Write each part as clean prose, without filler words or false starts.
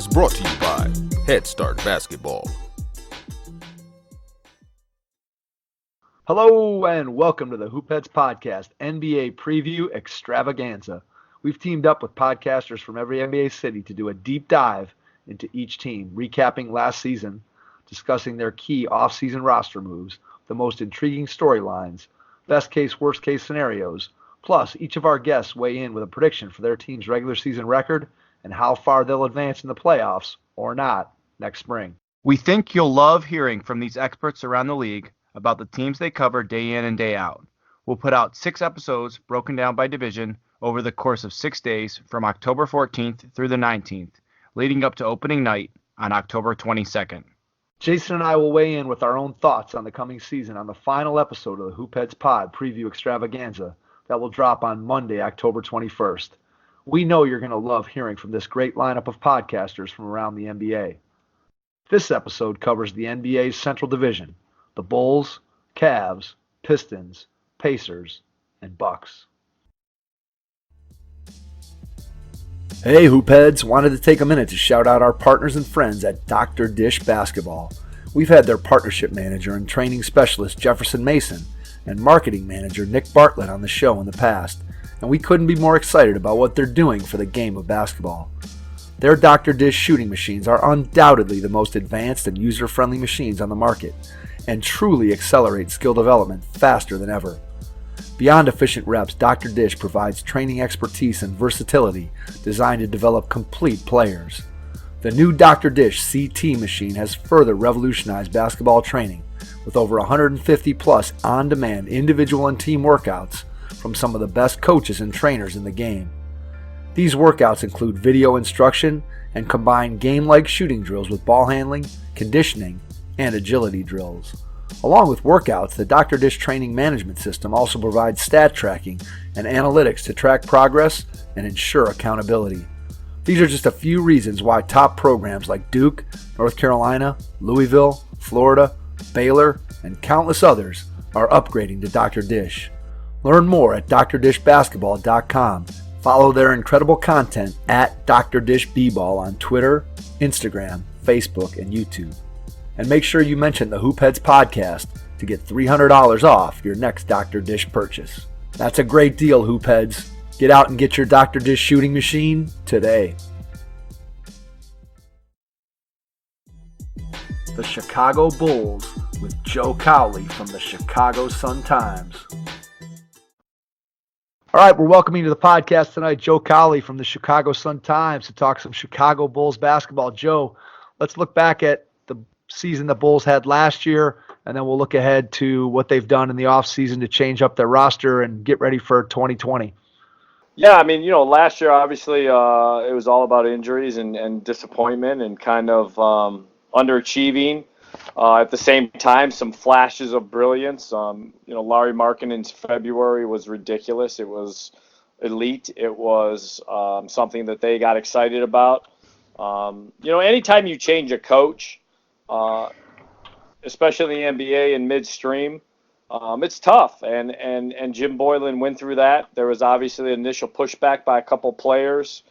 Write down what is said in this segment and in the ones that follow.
is brought to you by Head Start Basketball. Hello and welcome to the Hoopheads Podcast NBA Preview Extravaganza. We've teamed up with podcasters from every NBA city to do a deep dive into each team, recapping last season, discussing their key off-season roster moves, the most intriguing storylines, best case, worst case scenarios. Plus, each of our guests weigh in with a prediction for their team's regular season record and how far they'll advance in the playoffs, or not, next spring. We think you'll love hearing from these experts around the league about the teams they cover day in and day out. We'll put out 6 episodes broken down by division over the course of 6 days from October 14th through the 19th, leading up to opening night on October 22nd. Jason and I will weigh in with our own thoughts on the coming season on the final episode of the Hoopheads Pod Preview Extravaganza that will drop on Monday, October 21st. We know you're going to love hearing from this great lineup of podcasters from around the NBA. This episode covers the NBA's Central Division, the Bulls, Cavs, Pistons, Pacers, and Bucks. Hey Hoopheads, wanted to take a minute to shout out our partners and friends at Dr. Dish Basketball. We've had their partnership manager and training specialist Jefferson Mason and marketing manager Nick Bartlett on the show in the past, and we couldn't be more excited about what they're doing for the game of basketball. Their Dr. Dish shooting machines are undoubtedly the most advanced and user-friendly machines on the market, and truly accelerate skill development faster than ever. Beyond efficient reps, Dr. Dish provides training expertise and versatility designed to develop complete players. The new Dr. Dish CT machine has further revolutionized basketball training with over 150 plus on-demand individual and team workouts from some of the best coaches and trainers in the game. These workouts include video instruction and combine game-like shooting drills with ball handling, conditioning, and agility drills. Along with workouts, the Dr. Dish training management system also provides stat tracking and analytics to track progress and ensure accountability. These are just a few reasons why top programs like Duke, North Carolina, Louisville, Florida, Baylor, and countless others are upgrading to Dr. Dish. Learn more at drdishbasketball.com. Follow their incredible content at Dr. Dish B-Ball on Twitter, Instagram, Facebook, and YouTube. And make sure you mention the Hoopheads Podcast to get $300 off your next Dr. Dish purchase. That's a great deal, Hoopheads. Get out and get your Dr. Dish shooting machine today. The Chicago Bulls with Joe Cowley from the Chicago Sun-Times. All right, we're welcoming to the podcast tonight Joe Cowley from the Chicago Sun-Times to talk some Chicago Bulls basketball. Joe, let's look back at the season the Bulls had last year, and then we'll look ahead to what they've done in the offseason to change up their roster and get ready for 2020. Yeah, I mean, last year, obviously, it was all about injuries and disappointment and kind of underachieving. At the same time, some flashes of brilliance. Larry Markkanen's February was ridiculous. It was elite. It was something that they got excited about. Anytime you change a coach, especially in the NBA in midstream, it's tough. And Jim Boylan went through that. There was obviously initial pushback by a couple players.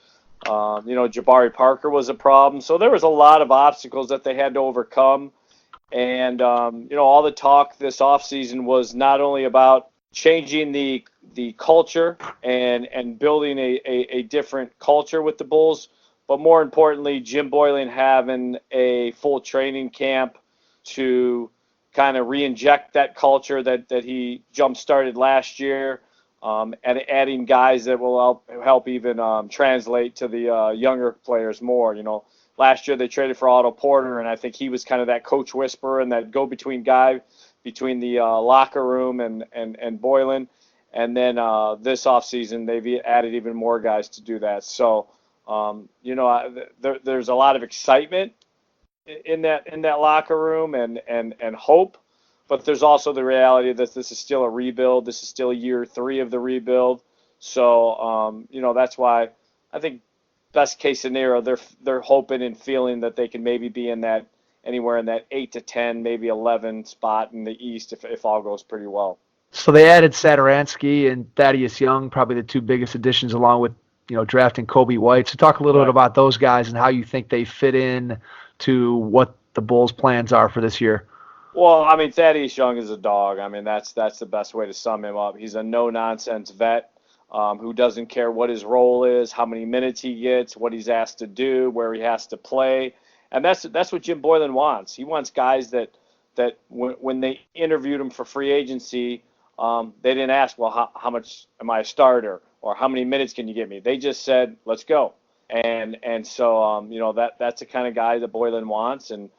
Jabari Parker was a problem. So there was a lot of obstacles that they had to overcome. And, all the talk this offseason was not only about changing the culture and building a different culture with the Bulls, but more importantly, Jim Boylan having a full training camp to kind of re-inject that culture that he jump-started last year, and adding guys that will help even translate to the younger players more. Last year they traded for Otto Porter, and I think he was kind of that coach whisperer and that go-between guy between the locker room and Boylan. And then this offseason they've added even more guys to do that. So, there's a lot of excitement in that locker room and hope, but there's also the reality that this is still a rebuild. This is still year 3 of the rebuild. So, that's why I think best case scenario, they're hoping and feeling that they can maybe be in that anywhere in that 8 to 10, maybe 11 spot in the East if all goes pretty well. So they added Satoransky and Thaddeus Young, probably the two biggest additions, along with drafting Kobe White. So talk a little bit about those guys and how you think they fit in to what the Bulls' plans are for this year. Well, I mean, Thaddeus Young is a dog. I mean, that's the best way to sum him up. He's a no-nonsense vet who doesn't care what his role is, how many minutes he gets, what he's asked to do, where he has to play. And that's what Jim Boylen wants. He wants guys that when they interviewed him for free agency, they didn't ask, well, how much am I a starter, or how many minutes can you give me? They just said, let's go. And so that's the kind of guy that Boylen wants, and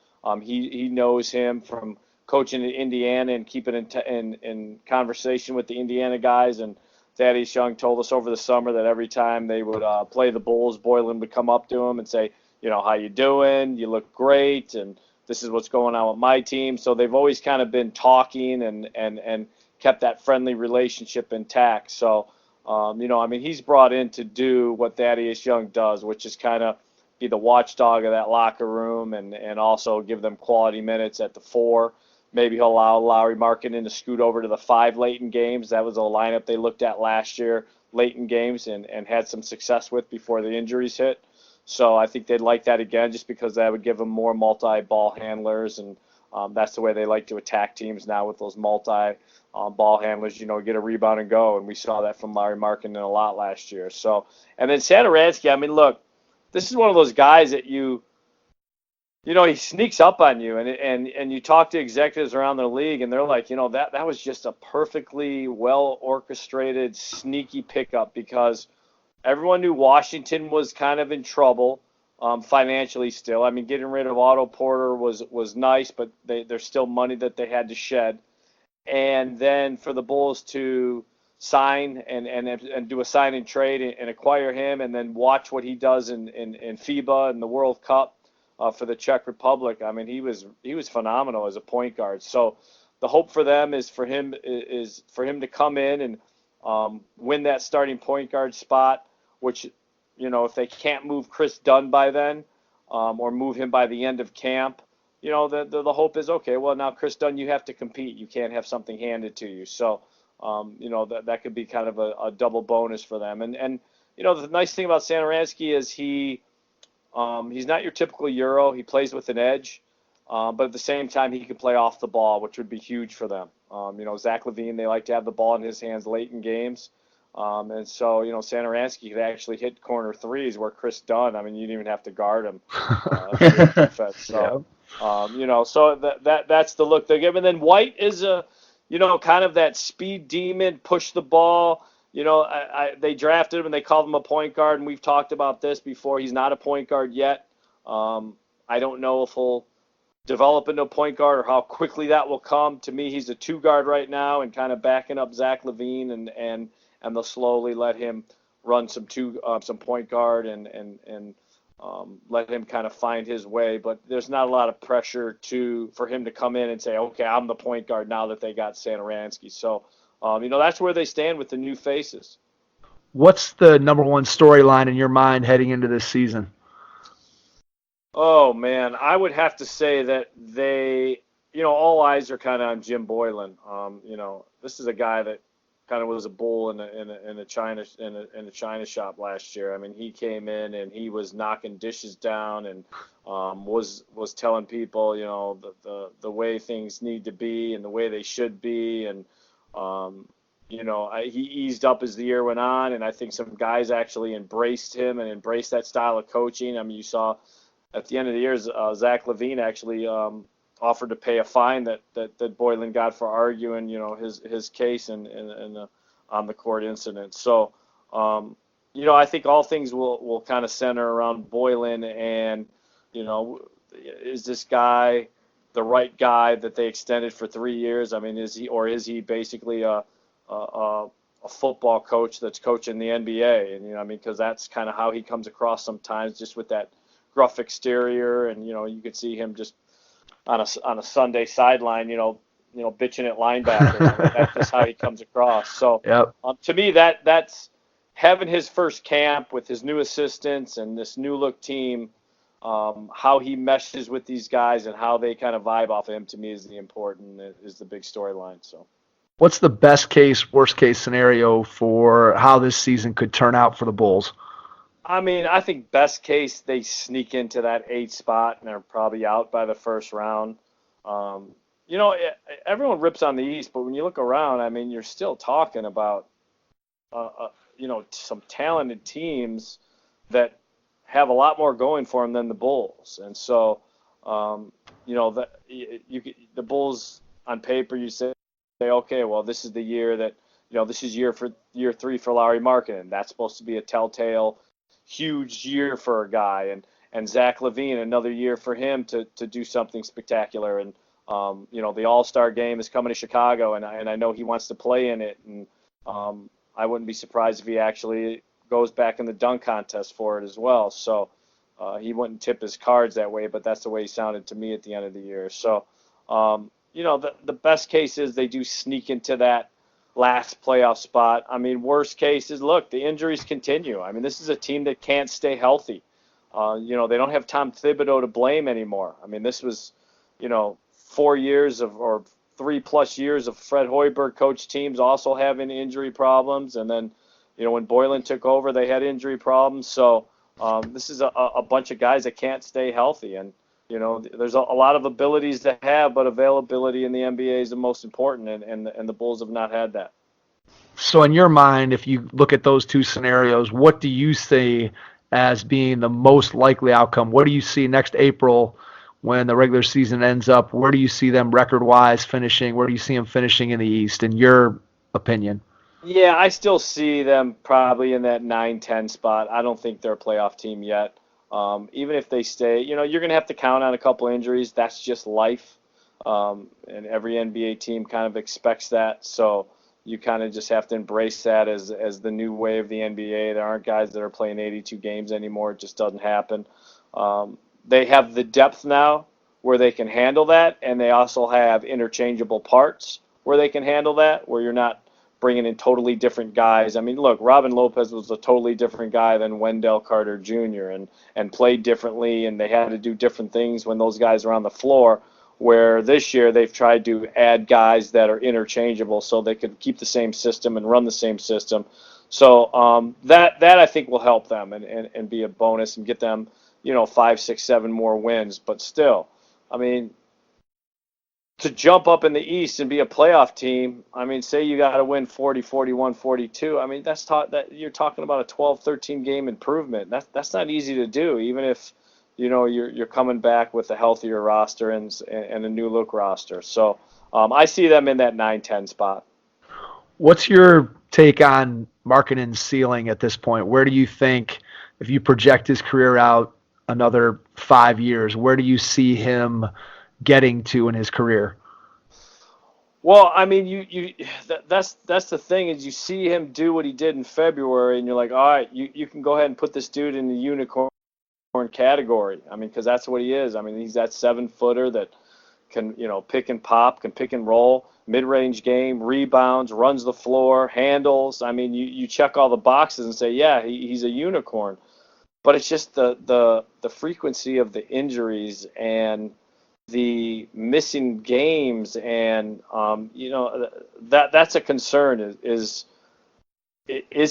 he knows him from coaching in Indiana and keeping in conversation with the Indiana guys. And Thaddeus Young told us over the summer that every time they would play the Bulls, Boylen would come up to him and say, how you doing? You look great, and this is what's going on with my team. So they've always kind of been talking and kept that friendly relationship intact. So, he's brought in to do what Thaddeus Young does, which is kind of be the watchdog of that locker room and also give them quality minutes at the 4. Maybe he'll allow Lauri Markkanen to scoot over to the 5 late in games. That was a lineup they looked at last year, late in games, and had some success with before the injuries hit. So I think they'd like that again, just because that would give them more multi-ball handlers, and that's the way they like to attack teams now with those multi-ball handlers. Get a rebound and go, and we saw that from Lauri Markkanen a lot last year. So, and then Satoransky, I mean, look, this is one of those guys that he sneaks up on you, and you talk to executives around the league, and they're like, that was just a perfectly well-orchestrated, sneaky pickup, because everyone knew Washington was kind of in trouble financially still. I mean, getting rid of Otto Porter was nice, but there's still money that they had to shed. And then for the Bulls to sign and do a sign and trade and acquire him, and then watch what he does in FIBA and the World Cup for the Czech Republic. I mean, he was phenomenal as a point guard. So the hope for them is for him to come in and win that starting point guard spot, which, if they can't move Chris Dunn by then, or move him by the end of camp, the hope is, okay, well, now Chris Dunn, you have to compete. You can't have something handed to you. So, that could be kind of a double bonus for them. And the nice thing about Satoransky is he's not your typical Euro. He plays with an edge, but at the same time, he can play off the ball, which would be huge for them. Zach LaVine, they like to have the ball in his hands late in games. And so, Satoransky could actually hit corner threes, where Chris Dunn, I mean, you didn't even have to guard him. Defense. So, so that's the look they give. And then White is kind of that speed demon, push the ball. They drafted him and they called him a point guard, and we've talked about this before. He's not a point guard yet. I don't know if he'll develop into a point guard or how quickly that will come. To me, he's a 2 guard right now, and kind of backing up Zach LaVine, and they'll slowly let him run some point guard and let him kind of find his way. But there's not a lot of pressure for him to come in and say, okay, I'm the point guard now that they got Satoransky. So, that's where they stand with the new faces. What's the number one storyline in your mind heading into this season? Oh, man, I would have to say that they, all eyes are kind of on Jim Boylen. This is a guy that kind of was a bull in a China shop last year. I mean, he came in and he was knocking dishes down and was telling people, the way things need to be and the way they should be. And he eased up as the year went on, and I think some guys actually embraced him and embraced that style of coaching. I mean, you saw at the end of the year, Zach LaVine actually offered to pay a fine that Boylen got for arguing, his case in on the court incident. So, I think all things will kind of center around Boylen and, is this guy the right guy that they extended for 3 years? I mean, is he basically a football coach that's coaching the NBA? And, because that's kind of how he comes across sometimes, just with that gruff exterior, and you could see him just on a Sunday sideline, bitching at linebackers. That's just how he comes across. So yep. To me, that's having his first camp with his new assistants and this new look team. How he meshes with these guys and how they kind of vibe off of him, to me, is the big storyline. So, what's the best case, worst case scenario for how this season could turn out for the Bulls? I mean, I think best case they sneak into that 8 spot and they're probably out by the first round. Um, Everyone rips on the East, but when you look around, I mean, you're still talking about some talented teams that have a lot more going for them than the Bulls. And so, the Bulls on paper, you say, okay, well, this is the year that, this is year 3 for Lauri Markkanen. That's supposed to be a telltale huge year for a guy. And Zach LaVine, another year for him to do something spectacular. And, the All-Star game is coming to Chicago, and I know he wants to play in it. And I wouldn't be surprised if he actually goes back in the dunk contest for it as well. So he wouldn't tip his cards that way, but that's the way he sounded to me at the end of the year. So, the best case is they do sneak into that last playoff spot. I mean, worst case is, look, the injuries continue. I mean, this is a team that can't stay healthy. They don't have Tom Thibodeau to blame anymore. I mean, this was, 4 years or 3+ years of Fred Hoiberg coach teams also having injury problems. And then, when Boylan took over, they had injury problems. So this is a bunch of guys that can't stay healthy. And, there's a lot of abilities to have, but availability in the NBA is the most important. And the Bulls have not had that. So in your mind, if you look at those two scenarios, what do you see as being the most likely outcome? What do you see next April when the regular season ends up? Where do you see them record-wise finishing? Where do you see them finishing in the East, in your opinion? Yeah, I still see them probably in that 9-10 spot. I don't think they're a playoff team yet. Even if they stay, you're going to have to count on a couple injuries. That's just life. And every NBA team kind of expects that. So you kind of just have to embrace that as the new way of the NBA. There aren't guys that are playing 82 games anymore. It just doesn't happen. They have the depth now where they can handle that, and they also have interchangeable parts where they can handle that, where you're not bringing in totally different guys. I mean, look, Robin Lopez was a totally different guy than Wendell Carter Jr. and played differently, and they had to do different things when those guys were on the floor, where this year they've tried to add guys that are interchangeable so they could keep the same system and run the same system. So that I think will help them and be a bonus and get them, 5, 6, 7 more wins. But still, I mean, to jump up in the East and be a playoff team, I mean, say you got to win 40, 41, 42. I mean, that you're talking about a 12, 13 game improvement. That's not easy to do, even if, you're coming back with a healthier roster and a new look roster. So I see them in that 9-10 spot. What's your take on Markkanen's ceiling at this point? Where do you think, if you project his career out another 5 years, where do you see him getting to in his career? Well, I mean, that's the thing, is you see him do what he did in February, and you're like, all right, you can go ahead and put this dude in the unicorn category. I mean, because that's what he is. I mean, he's that 7-footer that can, pick and pop, can pick and roll, mid-range game, rebounds, runs the floor, handles. I mean, you check all the boxes and say, yeah, he's a unicorn. But it's just the frequency of the injuries and the missing games, and that's a concern. Is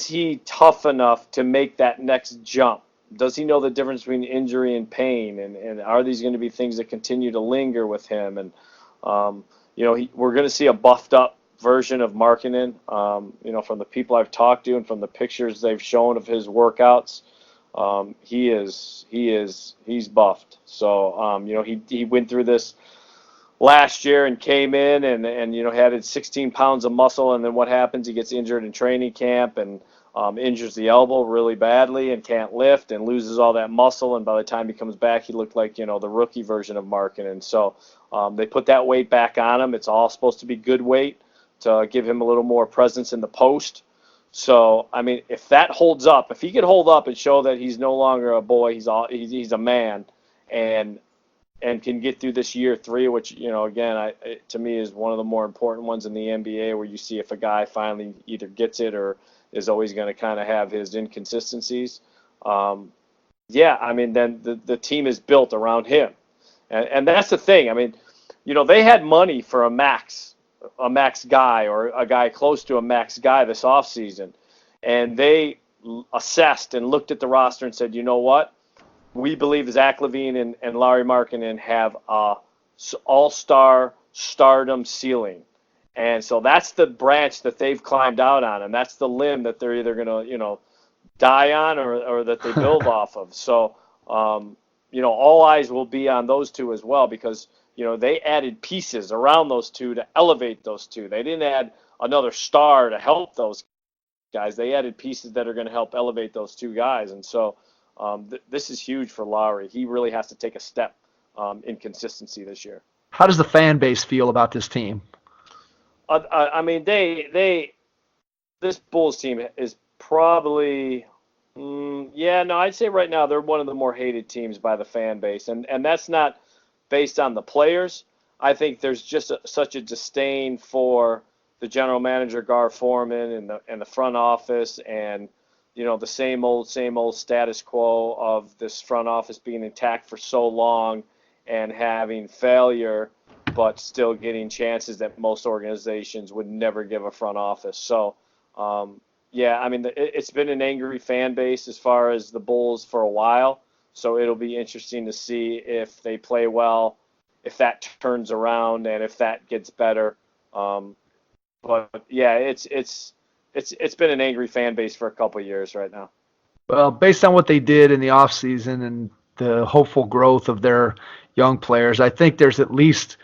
he tough enough to make that next jump? Does he know the difference between injury and pain? And are these going to be things that continue to linger with him? And we're going to see a buffed up version of Markkanen. From the people I've talked to and from the pictures they've shown of his workouts, he's buffed. So he went through this last year and came in and had 16 pounds of muscle, and then what happens? He gets injured in training camp and injures the elbow really badly and can't lift and loses all that muscle, and by the time he comes back, he looked like the rookie version of Markkanen. So they put that weight back on him. It's all supposed to be good weight to give him a little more presence in the post. So, I mean, if that holds up, if he could hold up and show that he's no longer a boy, he's a man, and can get through this year 3, which, again, to me is one of the more important ones in the NBA, where you see if a guy finally either gets it or is always going to kind of have his inconsistencies. I mean, then the team is built around him. And that's the thing. I mean, they had money for a max guy or a guy close to a max guy this offseason. And they assessed and looked at the roster and said, you know what? We believe Zach LaVine and Lauri Markkanen have a all-star stardom ceiling. And so that's the branch that they've climbed out on, and that's the limb that they're either going to, die on or that they build off of. So, all eyes will be on those two as well because, they added pieces around those two to elevate those two. They didn't add another star to help those guys. They added pieces that are going to help elevate those two guys. And so this is huge for Lauri. He really has to take a step in consistency this year. How does the fan base feel about this team? This Bulls team is probably, I'd say right now they're one of the more hated teams by the fan base. And that's not based on the players. I think there's just such a disdain for the general manager, Gar Forman, and the front office, and the same old status quo of this front office being intact for so long and having failure, but still getting chances that most organizations would never give a front office. So, it's been an angry fan base as far as the Bulls for a while. So it'll be interesting to see if they play well, if that turns around, and if that gets better. It's been an angry fan base for a couple of years right now. Well, based on what they did in the offseason and the hopeful growth of their young players, I think there's at least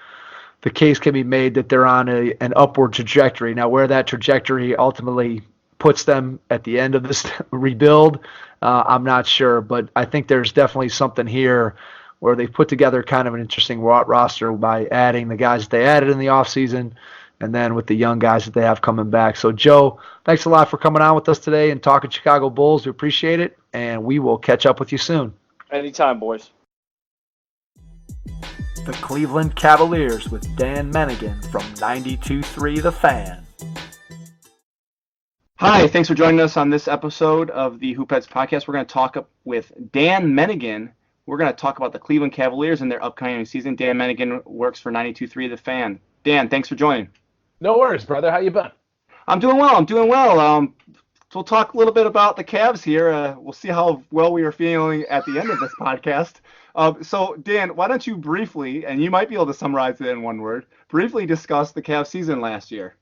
the case can be made that they're on an upward trajectory. Now, where that trajectory ultimately puts them at the end of this rebuild, I'm not sure. But I think there's definitely something here where they've put together kind of an interesting roster by adding the guys that they added in the offseason and then with the young guys that they have coming back. So, Joe, thanks a lot for coming on with us today and talking Chicago Bulls. We appreciate it, and we will catch up with you soon. Anytime, boys. The Cleveland Cavaliers with Dan Mennigan from 92.3 The Fan. Hi, thanks for joining us on this episode of the Hoopheads Podcast. We're going to talk with Dan Mennigan. We're going to talk about the Cleveland Cavaliers and their upcoming season. Dan Mennigan works for 92.3 The Fan. Dan, thanks for joining. No worries, brother. How you been? I'm doing well. We'll talk a little bit about the Cavs here. We'll see how well we are feeling at the end of this podcast. So, Dan, why don't you briefly, and you might be able to summarize it in one word, briefly discuss the Cavs season last year.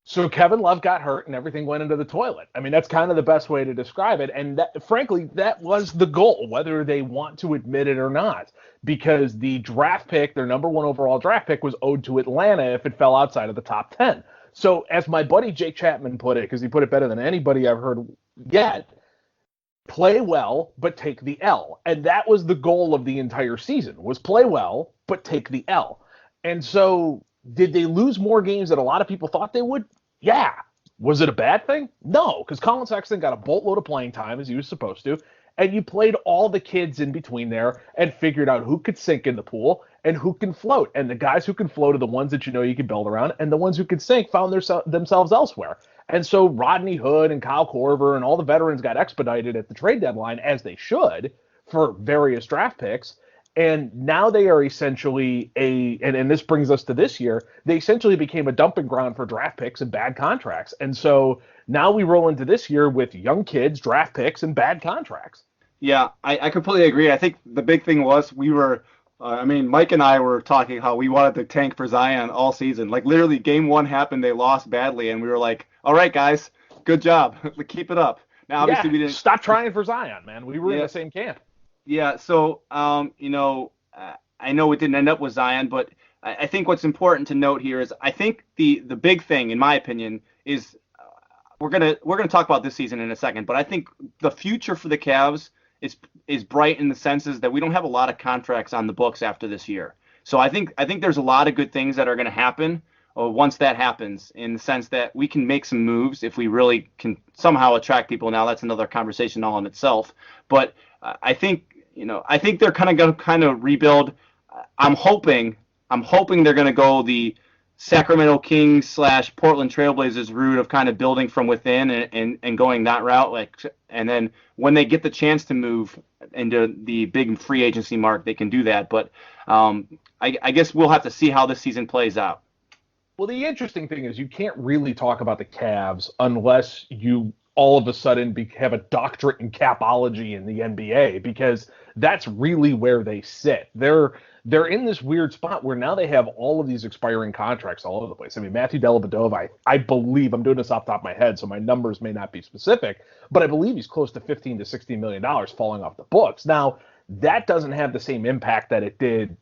So Kevin Love got hurt and everything went into the toilet. I mean, that's kind of the best way to describe it. And that, frankly, that was the goal, whether they want to admit it or not, because the draft pick, their number one overall draft pick, was owed to Atlanta if it fell outside of the top 10. So as my buddy Jake Chapman put it, because he put it better than anybody I've heard yet, play well, but take the L. And that was the goal of the entire season, was play well, but take the L. And so did they lose more games than a lot of people thought they would? Yeah. Was it a bad thing? No, because Colin Sexton got a boatload of playing time, as he was supposed to, and you played all the kids in between there and figured out who could sink in the pool and who can float. And the guys who can float are the ones that you can build around, and the ones who can sink found themselves elsewhere. And so Rodney Hood and Kyle Korver and all the veterans got expedited at the trade deadline, as they should, for various draft picks. And now they are essentially and this brings us to this year, they essentially became a dumping ground for draft picks and bad contracts. And so now we roll into this year with young kids, draft picks, and bad contracts. Yeah, I completely agree. I think the big thing was Mike and I were talking how we wanted to tank for Zion all season. Like, literally, game one happened, they lost badly, and we were like, all right, guys, good job. Keep it up. Now, obviously, we didn't stop trying for Zion, man. We were in the same camp. Yeah, so, I know it didn't end up with Zion, but I think what's important to note here is I think the big thing, in my opinion, is we're gonna talk about this season in a second, but I think the future for the Cavs is bright in the senses that we don't have a lot of contracts on the books after this year. So I think there's a lot of good things that are going to happen once that happens, in the sense that we can make some moves if we really can somehow attract people. Now, that's another conversation all in itself, but I think they're going to rebuild. I'm hoping they're going to go the Sacramento Kings / Portland Trailblazers route of kind of building from within and going that route. And then when they get the chance to move into the big free agency market, they can do that. But I guess we'll have to see how this season plays out. Well, the interesting thing is you can't really talk about the Cavs unless you all of a sudden have a doctorate in capology in the NBA, because that's really where they sit. They're in this weird spot where now they have all of these expiring contracts all over the place. I mean, Matthew Dellavedova, I believe, I'm doing this off the top of my head, so my numbers may not be specific, but I believe he's close to $15 to $16 million falling off the books. Now, that doesn't have the same impact that it did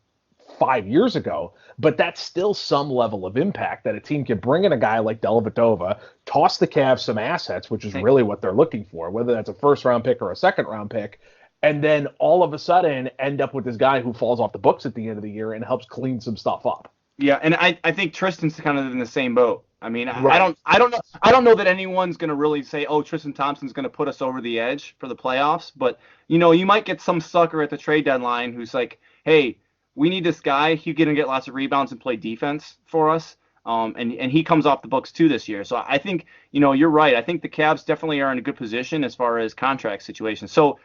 5 years ago, but that's still some level of impact that a team can bring in a guy like Dellavedova, toss the Cavs some assets, which is really what they're looking for, whether that's a first-round pick or a second-round pick, and then all of a sudden end up with this guy who falls off the books at the end of the year and helps clean some stuff up. Yeah, and I think Tristan's kind of in the same boat. I mean, Right. I don't know that anyone's going to really say, oh, Tristan Thompson's going to put us over the edge for the playoffs, but you might get some sucker at the trade deadline who's like, hey, we need this guy. He's going to get lots of rebounds and play defense for us. And he comes off the books too this year. So I think, you're right. I think the Cavs definitely are in a good position as far as contract situations. So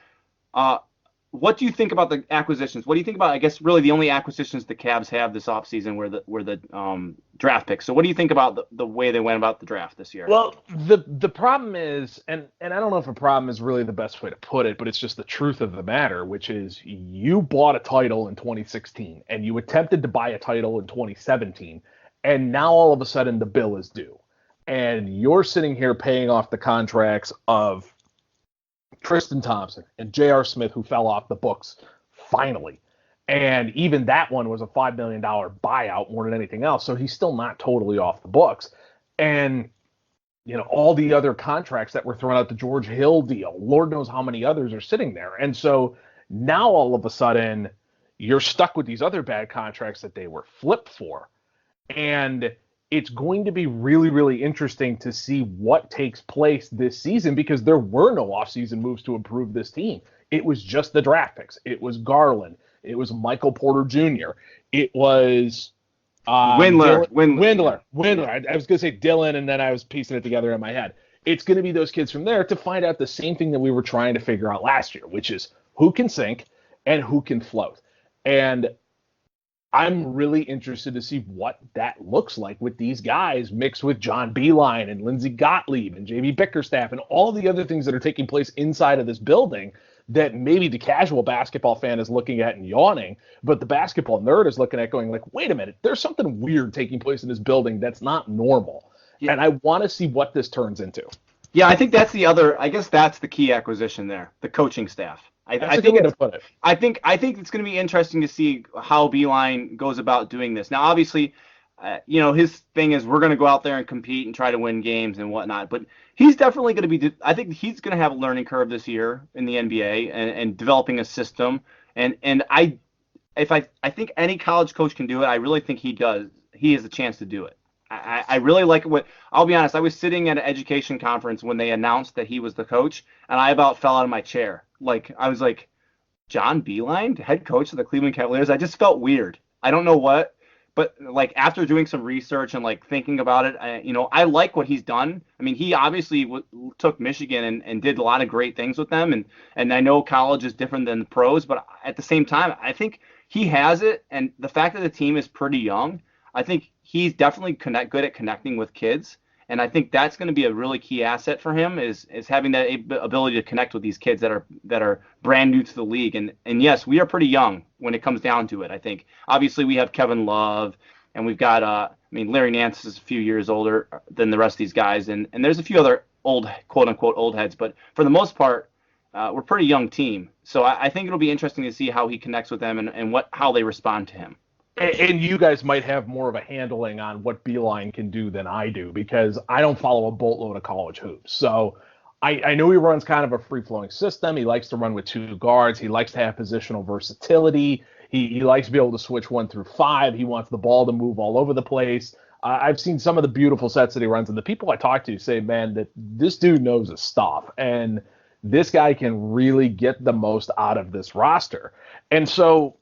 what do you think about the acquisitions? What do you think about, I guess, really the only acquisitions the Cavs have this offseason were the draft picks? So what do you think about the way they went about the draft this year? Well, the problem is, and I don't know if a problem is really the best way to put it, but it's just the truth of the matter, which is you bought a title in 2016 and you attempted to buy a title in 2017, and now all of a sudden the bill is due. And you're sitting here paying off the contracts of Tristan Thompson and J.R. Smith, who fell off the books finally. And even that one was a $5 million buyout more than anything else. So he's still not totally off the books. And, all the other contracts that were thrown out, the George Hill deal, Lord knows how many others are sitting there. And so now all of a sudden you're stuck with these other bad contracts that they were flipped for. And it's going to be really, really interesting to see what takes place this season, because there were no offseason moves to improve this team. It was just the draft picks. It was Garland. It was Michael Porter Jr. It was Windler. I was going to say Dylan, and then I was piecing it together in my head. It's going to be those kids from there to find out the same thing that we were trying to figure out last year, which is who can sink and who can float. And I'm really interested to see what that looks like with these guys mixed with John Beilein and Lindsey Gottlieb and JB Bickerstaff and all the other things that are taking place inside of this building that maybe the casual basketball fan is looking at and yawning, but the basketball nerd is looking at going like, wait a minute, there's something weird taking place in this building that's not normal. Yeah. And I want to see what this turns into. Yeah, I think that's the key acquisition there, the coaching staff. I think it's going to be interesting to see how Beilein goes about doing this. Now, obviously, his thing is we're going to go out there and compete and try to win games and whatnot. But he's definitely going to be. I think he's going to have a learning curve this year in the NBA and developing a system. And I think any college coach can do it. I really think he does. He has a chance to do it. I really like it. I'll be honest. I was sitting at an education conference when they announced that he was the coach, and I about fell out of my chair. Like, I was like, John Beilein, head coach of the Cleveland Cavaliers? I just felt weird. I don't know what, but like after doing some research and like thinking about it, I like what he's done. I mean, he obviously took Michigan and did a lot of great things with them. And I know college is different than the pros, but at the same time, I think he has it. And the fact that the team is pretty young, I think he's definitely good at connecting with kids. And I think that's going to be a really key asset for him is having that ability to connect with these kids that are brand new to the league. And yes, we are pretty young when it comes down to it. I think obviously we have Kevin Love and we've got Larry Nance is a few years older than the rest of these guys, and there's a few other old quote unquote old heads, but for the most part, we're a pretty young team. So I think it'll be interesting to see how he connects with them and how they respond to him. And you guys might have more of a handling on what Beilein can do than I do, because I don't follow a boatload of college hoops. So I know he runs kind of a free-flowing system. He likes to run with two guards. He likes to have positional versatility. He likes to be able to switch 1 through 5. He wants the ball to move all over the place. I've seen some of the beautiful sets that he runs, and the people I talk to say, man, that this dude knows his stuff, and this guy can really get the most out of this roster. And so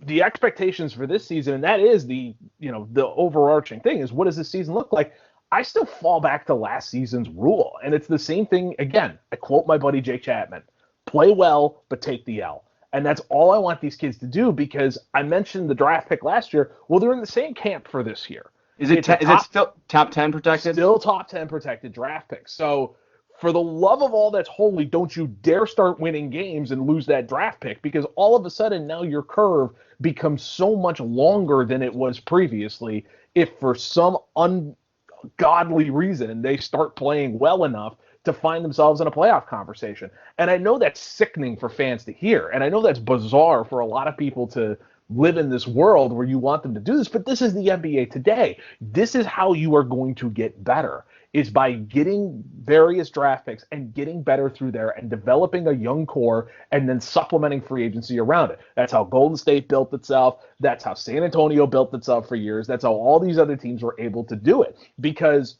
the expectations for this season, and that is the overarching thing, is what does this season look like? I still fall back to last season's rule, and it's the same thing again. I quote my buddy Jake Chapman: play well, but take the L. And that's all I want these kids to do, because I mentioned the draft pick last year. Well, they're in the same camp for this year. Is it still top 10 protected? Still top 10 protected draft picks. So for the love of all that's holy, don't you dare start winning games and lose that draft pick, because all of a sudden now your curve becomes so much longer than it was previously if for some ungodly reason they start playing well enough to find themselves in a playoff conversation. And I know that's sickening for fans to hear, and I know that's bizarre for a lot of people to live in this world where you want them to do this, but this is the NBA today. This is how you are going to get better, is by getting various draft picks and getting better through there and developing a young core and then supplementing free agency around it. That's how Golden State built itself. That's how San Antonio built itself for years. That's how all these other teams were able to do it, because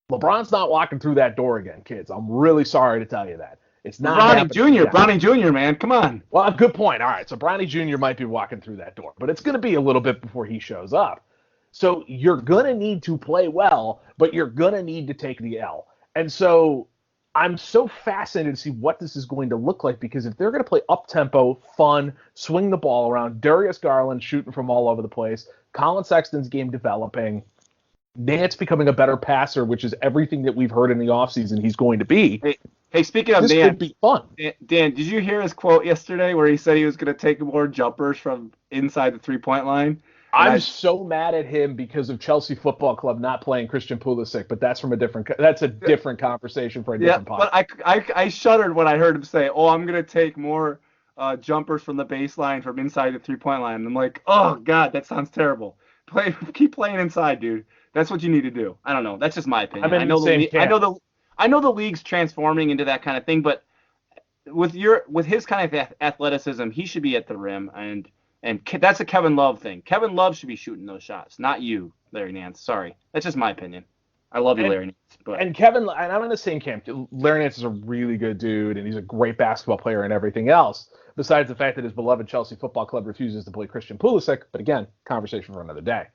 LeBron's not walking through that door again, kids. I'm really sorry to tell you that. It's not Bronny Jr., Bronny Jr., man, come on. Well, good point. All right, so Bronny Jr. might be walking through that door, but it's going to be a little bit before he shows up. So you're going to need to play well, but you're going to need to take the L. And so I'm so fascinated to see what this is going to look like, because if they're going to play up-tempo, fun, swing the ball around, Darius Garland shooting from all over the place, Colin Sexton's game developing, Nance becoming a better passer, which is everything that we've heard in the offseason he's going to be. Hey, speaking of this Dan, could be fun. Dan, did you hear his quote yesterday where he said he was going to take more jumpers from inside the three-point line? I'm so mad at him because of Chelsea Football Club not playing Christian Pulisic, but that's a different conversation for a different podcast. But I shuddered when I heard him say, "Oh, I'm going to take more jumpers from the baseline from inside the three-point line." And I'm like, "Oh God, that sounds terrible. Keep playing inside, dude. That's what you need to do." I don't know. That's just my opinion. I know the league's transforming into that kind of thing, but with his kind of athleticism, he should be at the rim, and that's a Kevin Love thing. Kevin Love should be shooting those shots, not you, Larry Nance. Sorry, that's just my opinion. I love you, Larry Nance. But. And Kevin, and I'm in the same camp. Larry Nance is a really good dude, and he's a great basketball player and everything else, besides the fact that his beloved Chelsea Football Club refuses to play Christian Pulisic. But again, conversation for another day.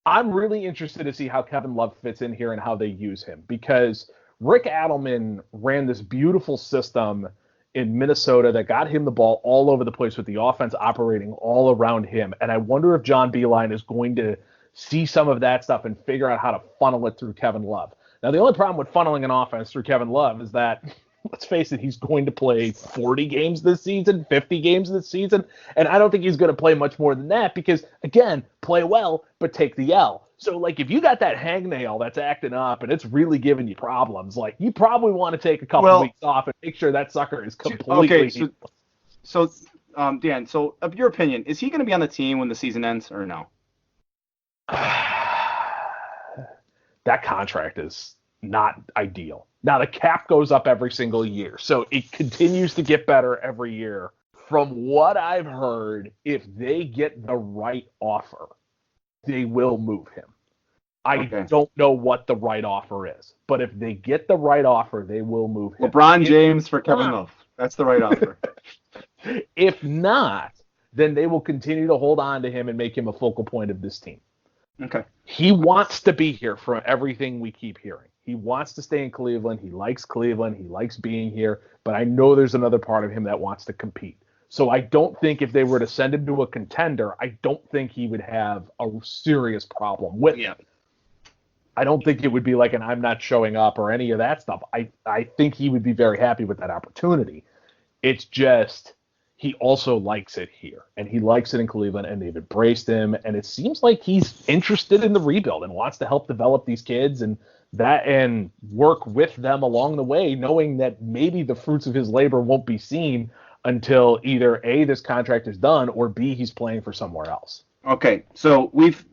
I'm really interested to see how Kevin Love fits in here and how they use him, because Rick Adelman ran this beautiful system in Minnesota that got him the ball all over the place with the offense operating all around him. And I wonder if John Beilein is going to see some of that stuff and figure out how to funnel it through Kevin Love. Now, the only problem with funneling an offense through Kevin Love is that, let's face it, he's going to play 40 games this season, 50 games this season, and I don't think he's going to play much more than that because, again, play well, but take the L. So, like, if you got that hangnail that's acting up and it's really giving you problems, like, you probably want to take a couple weeks off and make sure that sucker is completely Dan, so of your opinion, is he going to be on the team when the season ends or no? That contract is not ideal. Now, the cap goes up every single year, so it continues to get better every year. From what I've heard, if they get the right offer, they will move him. I don't know what the right offer is, but if they get the right offer, they will move him. LeBron James for Kevin Love. That's the right offer. If not, then they will continue to hold on to him and make him a focal point of this team. Okay. He wants to be here from everything we keep hearing. He wants to stay in Cleveland. He likes Cleveland. He likes being here. But I know there's another part of him that wants to compete. So I don't think if they were to send him to a contender, I don't think he would have a serious problem with it. I don't think it would be like an I'm not showing up or any of that stuff. I think he would be very happy with that opportunity. It's just he also likes it here, and he likes it in Cleveland, and they've embraced him, and it seems like he's interested in the rebuild and wants to help develop these kids and work with them along the way, knowing that maybe the fruits of his labor won't be seen until either A, this contract is done, or B, he's playing for somewhere else. Okay, so we've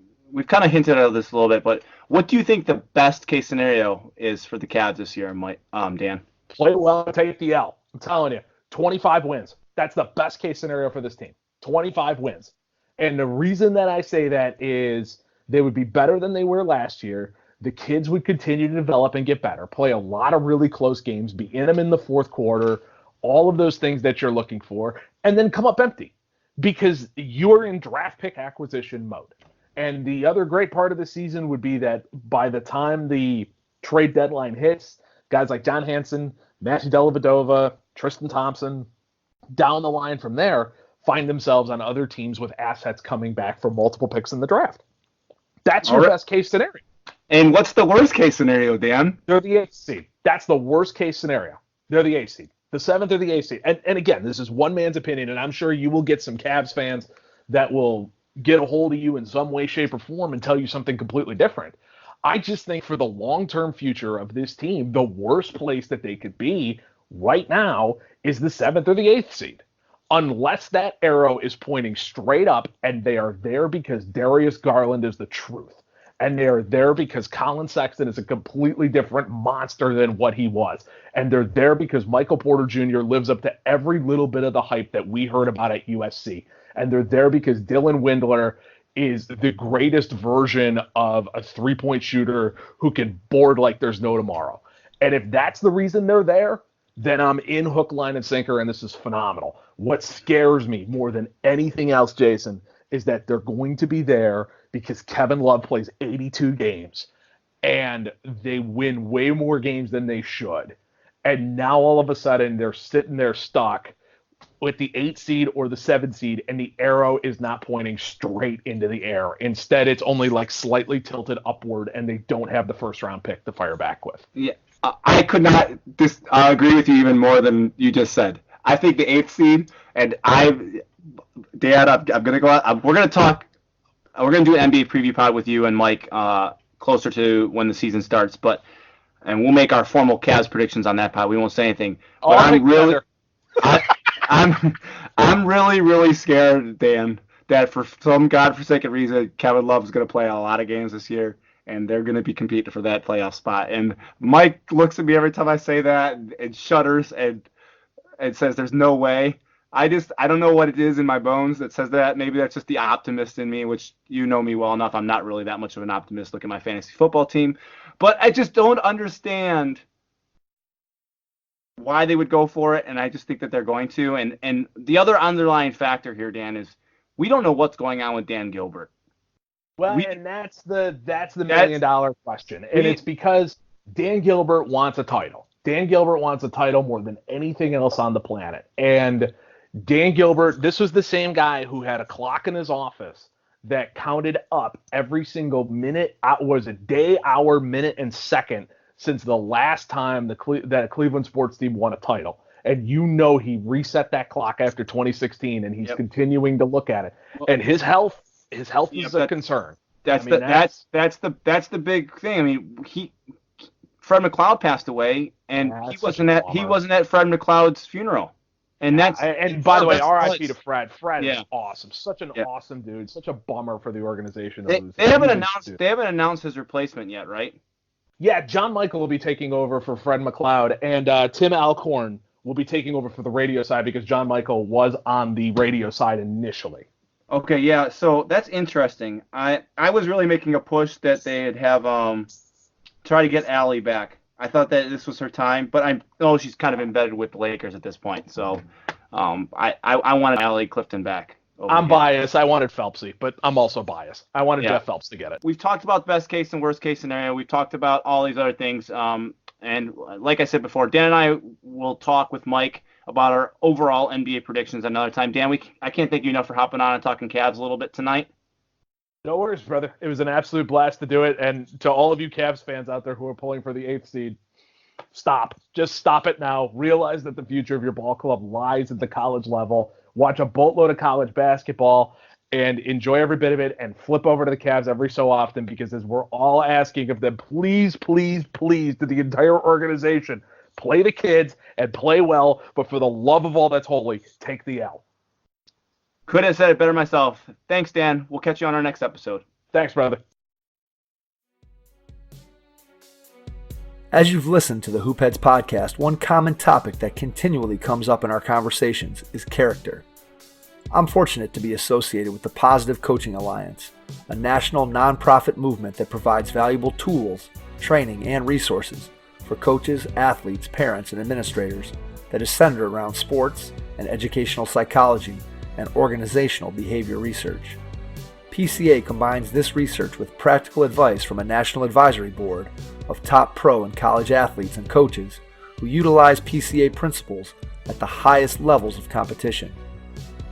kind of hinted at this a little bit, but what do you think the best case scenario is for the Cavs this year, Dan? Play well, take the L. I'm telling you, 25 wins. That's the best case scenario for this team. 25 wins. And the reason that I say that is they would be better than they were last year. The kids would continue to develop and get better, play a lot of really close games, be in them in the fourth quarter, all of those things that you're looking for, and then come up empty because you're in draft pick acquisition mode. And the other great part of the season would be that by the time the trade deadline hits, guys like John Hanson, Matthew Dellavedova, Tristan Thompson, down the line from there, find themselves on other teams with assets coming back for multiple picks in the draft. That's your best case scenario. And what's the worst case scenario, Dan? They're the 8th seed. That's the worst case scenario. They're the 8th seed. The 7th or the 8th seed. And again, this is one man's opinion, and I'm sure you will get some Cavs fans that will get a hold of you in some way, shape, or form and tell you something completely different. I just think for the long-term future of this team, the worst place that they could be right now is the 7th or the 8th seed. Unless that arrow is pointing straight up and they are there because Darius Garland is the truth. And they are there because Colin Sexton is a completely different monster than what he was. And they're there because Michael Porter Jr. lives up to every little bit of the hype that we heard about at USC. And they're there because Dylan Windler is the greatest version of a three-point shooter who can board like there's no tomorrow. And if that's the reason they're there, then I'm in hook, line, and sinker, and this is phenomenal. What scares me more than anything else, Jason, is that they're going to be there because Kevin Love plays 82 games, and they win way more games than they should. And now all of a sudden they're sitting there stuck with the 8th seed or the 7th seed, and the arrow is not pointing straight into the air. Instead, it's only like slightly tilted upward, and they don't have the first-round pick to fire back with. Yeah, I could not agree with you even more than you just said. I think the 8th seed, and Dad, I'm going to go out. We're going to talk. We're going to do an NBA preview pod with you and Mike closer to when the season starts, and we'll make our formal Cavs predictions on that pod. We won't say anything. But I'm really scared, Dan, that for some godforsaken reason, Kevin Love's going to play a lot of games this year, and they're going to be competing for that playoff spot. And Mike looks at me every time I say that and shudders and says there's no way. I don't know what it is in my bones that says that. Maybe that's just the optimist in me, which you know me well enough. I'm not really that much of an optimist. Look at my fantasy football team. But I just don't understand why they would go for it, and I just think that they're going to. And the other underlying factor here, Dan, is we don't know what's going on with Dan Gilbert. Well, and that's the $1 million question. And it's because Dan Gilbert wants a title. Dan Gilbert wants a title more than anything else on the planet. And Dan Gilbert, this was the same guy who had a clock in his office that counted up every single minute, day, hour, minute, and second since the last time that a Cleveland sports team won a title. And he reset that clock after 2016, and he's continuing to look at it. And his health is a concern. That's the big thing. I mean, Fred McLeod passed away, and he wasn't at Fred McLeod's funeral. And by the way, RIP to Fred. Fred is awesome. Such an awesome dude. Such a bummer for the organization to lose. They haven't announced his replacement yet, right? Yeah, John Michael will be taking over for Fred McLeod, and Tim Alcorn will be taking over for the radio side because John Michael was on the radio side initially. Okay, yeah. So that's interesting. I was really making a push that they'd have try to get Allie back. I thought that this was her time, but I know she's kind of embedded with the Lakers at this point. So I wanted Allie Clifton back. I'm biased. I wanted Phelpsy, but I'm also biased. I wanted Jeff Phelps to get it. We've talked about best case and worst case scenario. We've talked about all these other things. And like I said before, Dan and I will talk with Mike about our overall NBA predictions another time. Dan, I can't thank you enough for hopping on and talking Cavs a little bit tonight. No worries, brother. It was an absolute blast to do it. And to all of you Cavs fans out there who are pulling for the 8th seed, stop. Just stop it now. Realize that the future of your ball club lies at the college level. Watch a boatload of college basketball and enjoy every bit of it, and flip over to the Cavs every so often, because as we're all asking of them, please, please, please, to the entire organization, play the kids and play well, but for the love of all that's holy, take the L. Couldn't have said it better myself. Thanks, Dan. We'll catch you on our next episode. Thanks, brother. As you've listened to the Hoopheads podcast, one common topic that continually comes up in our conversations is character. I'm fortunate to be associated with the Positive Coaching Alliance, a national nonprofit movement that provides valuable tools, training, and resources for coaches, athletes, parents, and administrators that is centered around sports and educational psychology and organizational behavior research. PCA combines this research with practical advice from a national advisory board of top pro and college athletes and coaches who utilize PCA principles at the highest levels of competition.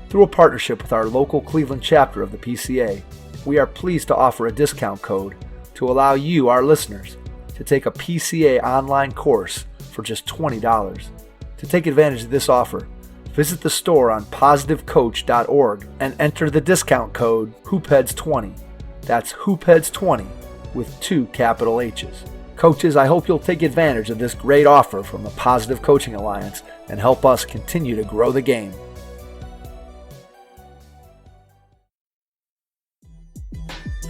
Through a partnership with our local Cleveland chapter of the PCA, we are pleased to offer a discount code to allow you, our listeners, to take a PCA online course for just $20. To take advantage of this offer, visit the store on positivecoach.org and enter the discount code HoopHeads20. That's HoopHeads20 with 2 capital H's. Coaches, I hope you'll take advantage of this great offer from the Positive Coaching Alliance and help us continue to grow the game.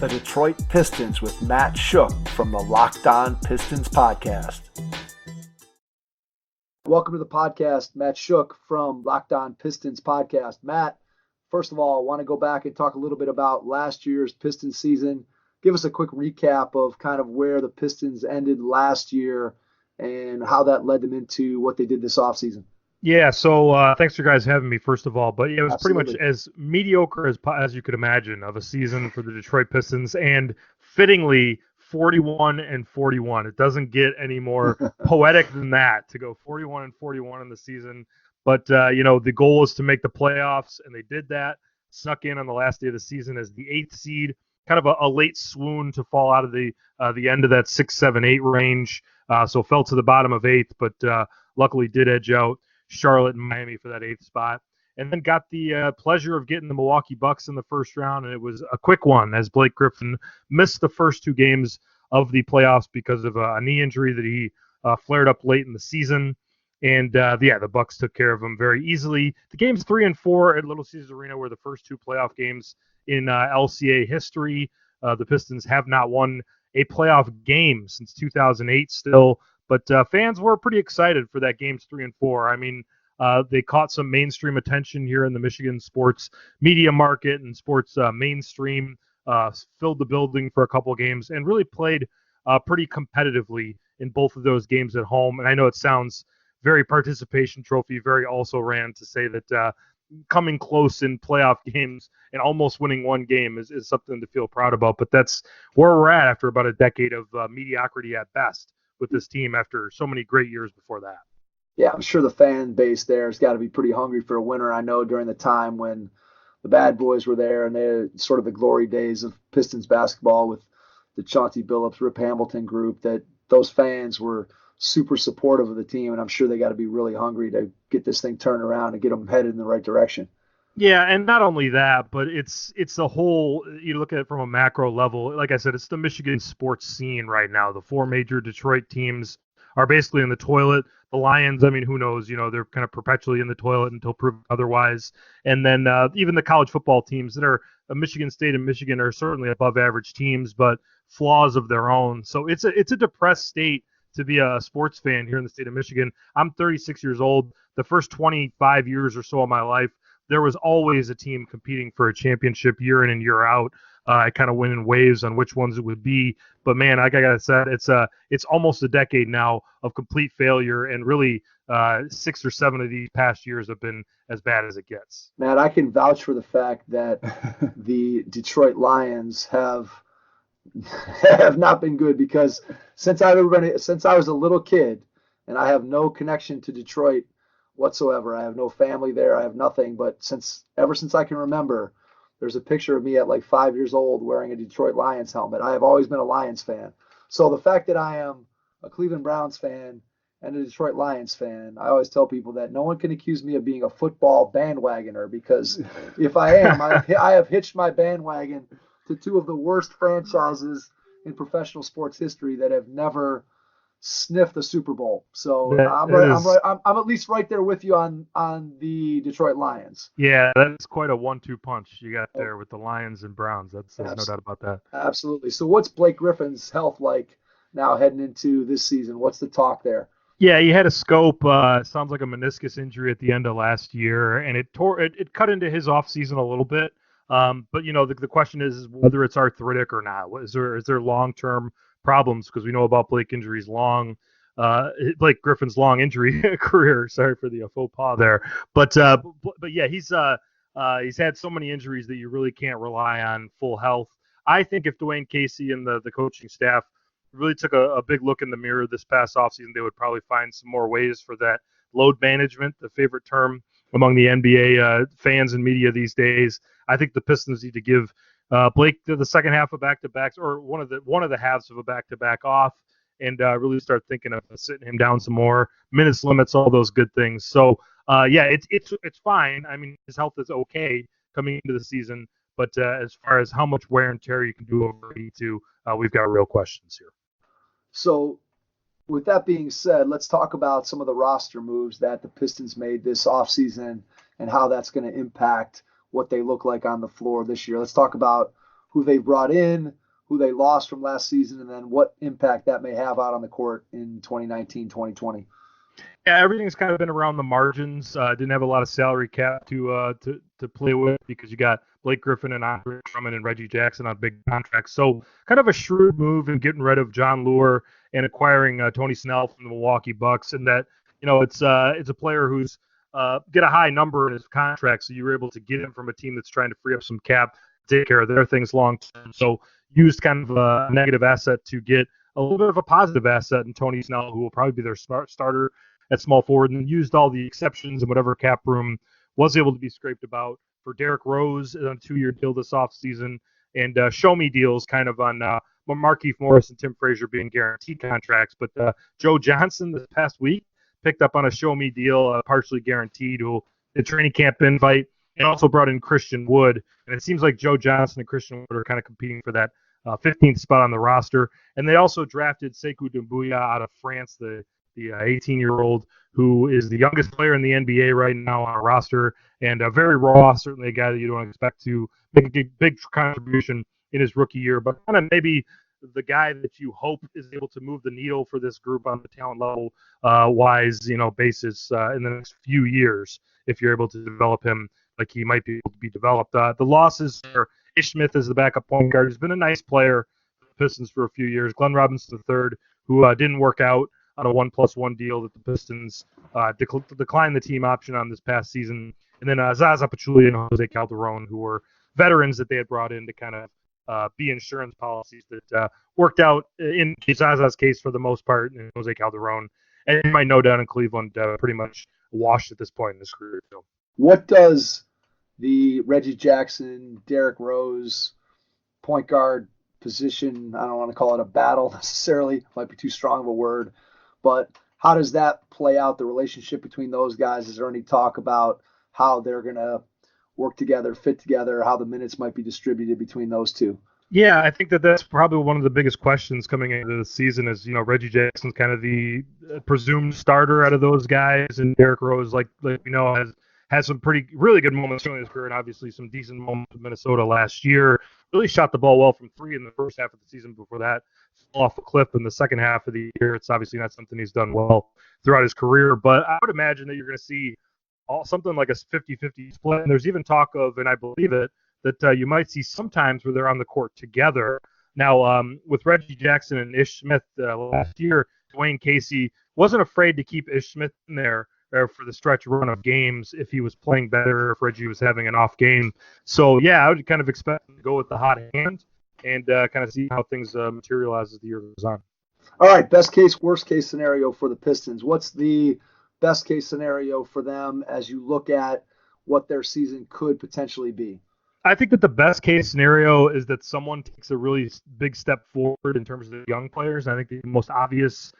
The Detroit Pistons with Matt Schoch from the Locked On Pistons Podcast. Welcome to the podcast, Matt Schoch from Locked On Pistons Podcast. Matt, first of all, I want to go back and talk a little bit about last year's Pistons season. Give us a quick recap of kind of where the Pistons ended last year and how that led them into what they did this offseason. Yeah, so thanks for guys having me, first of all. But yeah, it was Absolutely. pretty much as mediocre as you could imagine of a season for the Detroit Pistons, and fittingly 41-41. It doesn't get any more poetic than that to go 41-41 in the season. But the goal was to make the playoffs, and they did that. Snuck in on the last day of the season as the 8th seed, kind of a late swoon to fall out of the end of that 6, 7, 8 range. So fell to the bottom of 8th, but luckily did edge out Charlotte and Miami for that 8th spot, and then got the pleasure of getting the Milwaukee Bucks in the first round, and it was a quick one as Blake Griffin missed the first 2 games of the playoffs because of a knee injury that he flared up late in the season, and the Bucks took care of him very easily. The games 3 and 4 at Little Caesars Arena were the first 2 playoff games in LCA history. The Pistons have not won a playoff game since 2008 still. But fans were pretty excited for that games 3 and 4. I mean, they caught some mainstream attention here in the Michigan sports media market and sports mainstream, filled the building for a couple of games, and really played pretty competitively in both of those games at home. And I know it sounds very participation trophy, very also ran to say that coming close in playoff games and almost winning one game is something to feel proud about. But that's where we're at after about a decade of mediocrity at best with this team after so many great years before that. Yeah, I'm sure the fan base there has got to be pretty hungry for a winner. I know during the time when the Bad Boys were there and they're sort of the glory days of Pistons basketball with the Chauncey Billups, Rip Hamilton group, that those fans were super supportive of the team, and I'm sure they got to be really hungry to get this thing turned around and get them headed in the right direction. Yeah, and not only that, but it's the whole, you look at it from a macro level, like I said, it's the Michigan sports scene right now. The 4 major Detroit teams are basically in the toilet. The Lions, I mean, who knows, they're kind of perpetually in the toilet until proven otherwise. And then even the college football teams that are Michigan State and Michigan are certainly above average teams, but flaws of their own. So it's a depressed state to be a sports fan here in the state of Michigan. I'm 36 years old. The first 25 years or so of my life, there was always a team competing for a championship year in and year out. I kind of went in waves on which ones it would be. But, man, like I got said, it's almost a decade now of complete failure, and really 6 or 7 of these past years have been as bad as it gets. Matt, I can vouch for the fact that the Detroit Lions have not been good, because since I was a little kid, and I have no connection to Detroit whatsoever. I have no family there. I have nothing. But ever since I can remember, there's a picture of me at like 5 years old wearing a Detroit Lions helmet. I have always been a Lions fan. So the fact that I am a Cleveland Browns fan and a Detroit Lions fan, I always tell people that no one can accuse me of being a football bandwagoner, because if I am, I have hitched my bandwagon to 2 of the worst franchises in professional sports history that have never sniff the Super Bowl. So I'm at least right there with you on the Detroit Lions. Yeah, that's quite a 1-2 punch you got there with the Lions and Browns. There's no doubt about that. Absolutely. So what's Blake Griffin's health like now heading into this season? What's the talk there? Yeah, he had a scope. Sounds like a meniscus injury at the end of last year, and it cut into his offseason a little bit. But the question is whether it's arthritic or not. Is there long-term problems? Because we know about Blake Griffin's long injury career. Sorry for the faux pas there. But yeah, he's had so many injuries that you really can't rely on full health. I think if Dwayne Casey and the coaching staff really took a big look in the mirror this past offseason, they would probably find some more ways for that load management, the favorite term among the NBA fans and media these days. I think the Pistons need to give Blake the second half of back-to-backs, or one of the halves of a back-to-back off, and really start thinking of sitting him down some more, minutes limits, all those good things. So, it's fine. I mean, his health is okay coming into the season, but as far as how much wear and tear you can do over 82, we've got real questions here. So, with that being said, let's talk about some of the roster moves that the Pistons made this offseason and how that's going to impact what they look like on the floor this year. Let's talk about who they brought in, who they lost from last season, and then what impact that may have out on the court in 2019, 2020. Yeah, everything's kind of been around the margins. Didn't have a lot of salary cap to play with because you got Blake Griffin and Andre Drummond and Reggie Jackson on big contracts. So kind of a shrewd move in getting rid of John Lure and acquiring Tony Snell from the Milwaukee Bucks. And that, it's a player who's get a high number in his contract, so you were able to get him from a team that's trying to free up some cap, take care of their things long term. So used kind of a negative asset to get a little bit of a positive asset in Tony Snell, who will probably be their starter at small forward, and used all the exceptions and whatever cap room was able to be scraped about for Derrick Rose on a 2-year deal this offseason, and show me deals kind of on Markieff Morris and Tim Frazier being guaranteed contracts. But Joe Johnson this past week picked up on a show me deal, partially guaranteed, who the training camp invite, and also brought in Christian Wood. And it seems like Joe Johnson and Christian Wood are kind of competing for that 15th spot on the roster. And they also drafted Sekou Doumbouya out of France, the 18-year-old who is the youngest player in the NBA right now on a roster, and very raw, certainly a guy that you don't expect to make a big contribution in his rookie year, but kind of maybe the guy that you hope is able to move the needle for this group on the talent level wise, basis in the next few years, if you're able to develop him like he might be able to be developed. The losses are Ish Smith as the backup point guard, who's been a nice player for the Pistons for a few years. Glenn Robinson III, who didn't work out on a 1+1 deal that the Pistons declined the team option on this past season. And then Zaza Pachulia and Jose Calderon, who were veterans that they had brought in to kind of be insurance policies that worked out in Zaza's case for the most part, and Jose Calderon, and you might know down in Cleveland, pretty much washed at this point in his career. So. What does the Reggie Jackson, Derrick Rose point guard position, I don't want to call it a battle necessarily, might be too strong of a word, but how does that play out, the relationship between those guys? Is there any talk about how they're going to work together, fit together, how the minutes might be distributed between those two? Yeah, I think that's probably one of the biggest questions coming into the season is, Reggie Jackson's kind of the presumed starter out of those guys, and Derrick Rose, like has some really good moments in his career, and obviously some decent moments with Minnesota last year. Really shot the ball well from three in the first half of the season. Before that, fell off a cliff in the second half of the year. It's obviously not something he's done well throughout his career, but I would imagine that you're going to see something like a 50-50 split. And there's even talk of, and I believe it, that you might see sometimes where they're on the court together. Now, with Reggie Jackson and Ish Smith last year, Dwayne Casey wasn't afraid to keep Ish Smith in there for the stretch run of games if he was playing better, if Reggie was having an off game. So, yeah, I would kind of expect him to go with the hot hand and kind of see how things materialize as the year goes on. All right, best case, worst case scenario for the Pistons. What's the best case scenario for them as you look at what their season could potentially be? I think that the best case scenario is that someone takes a really big step forward in terms of the young players. I think the most obvious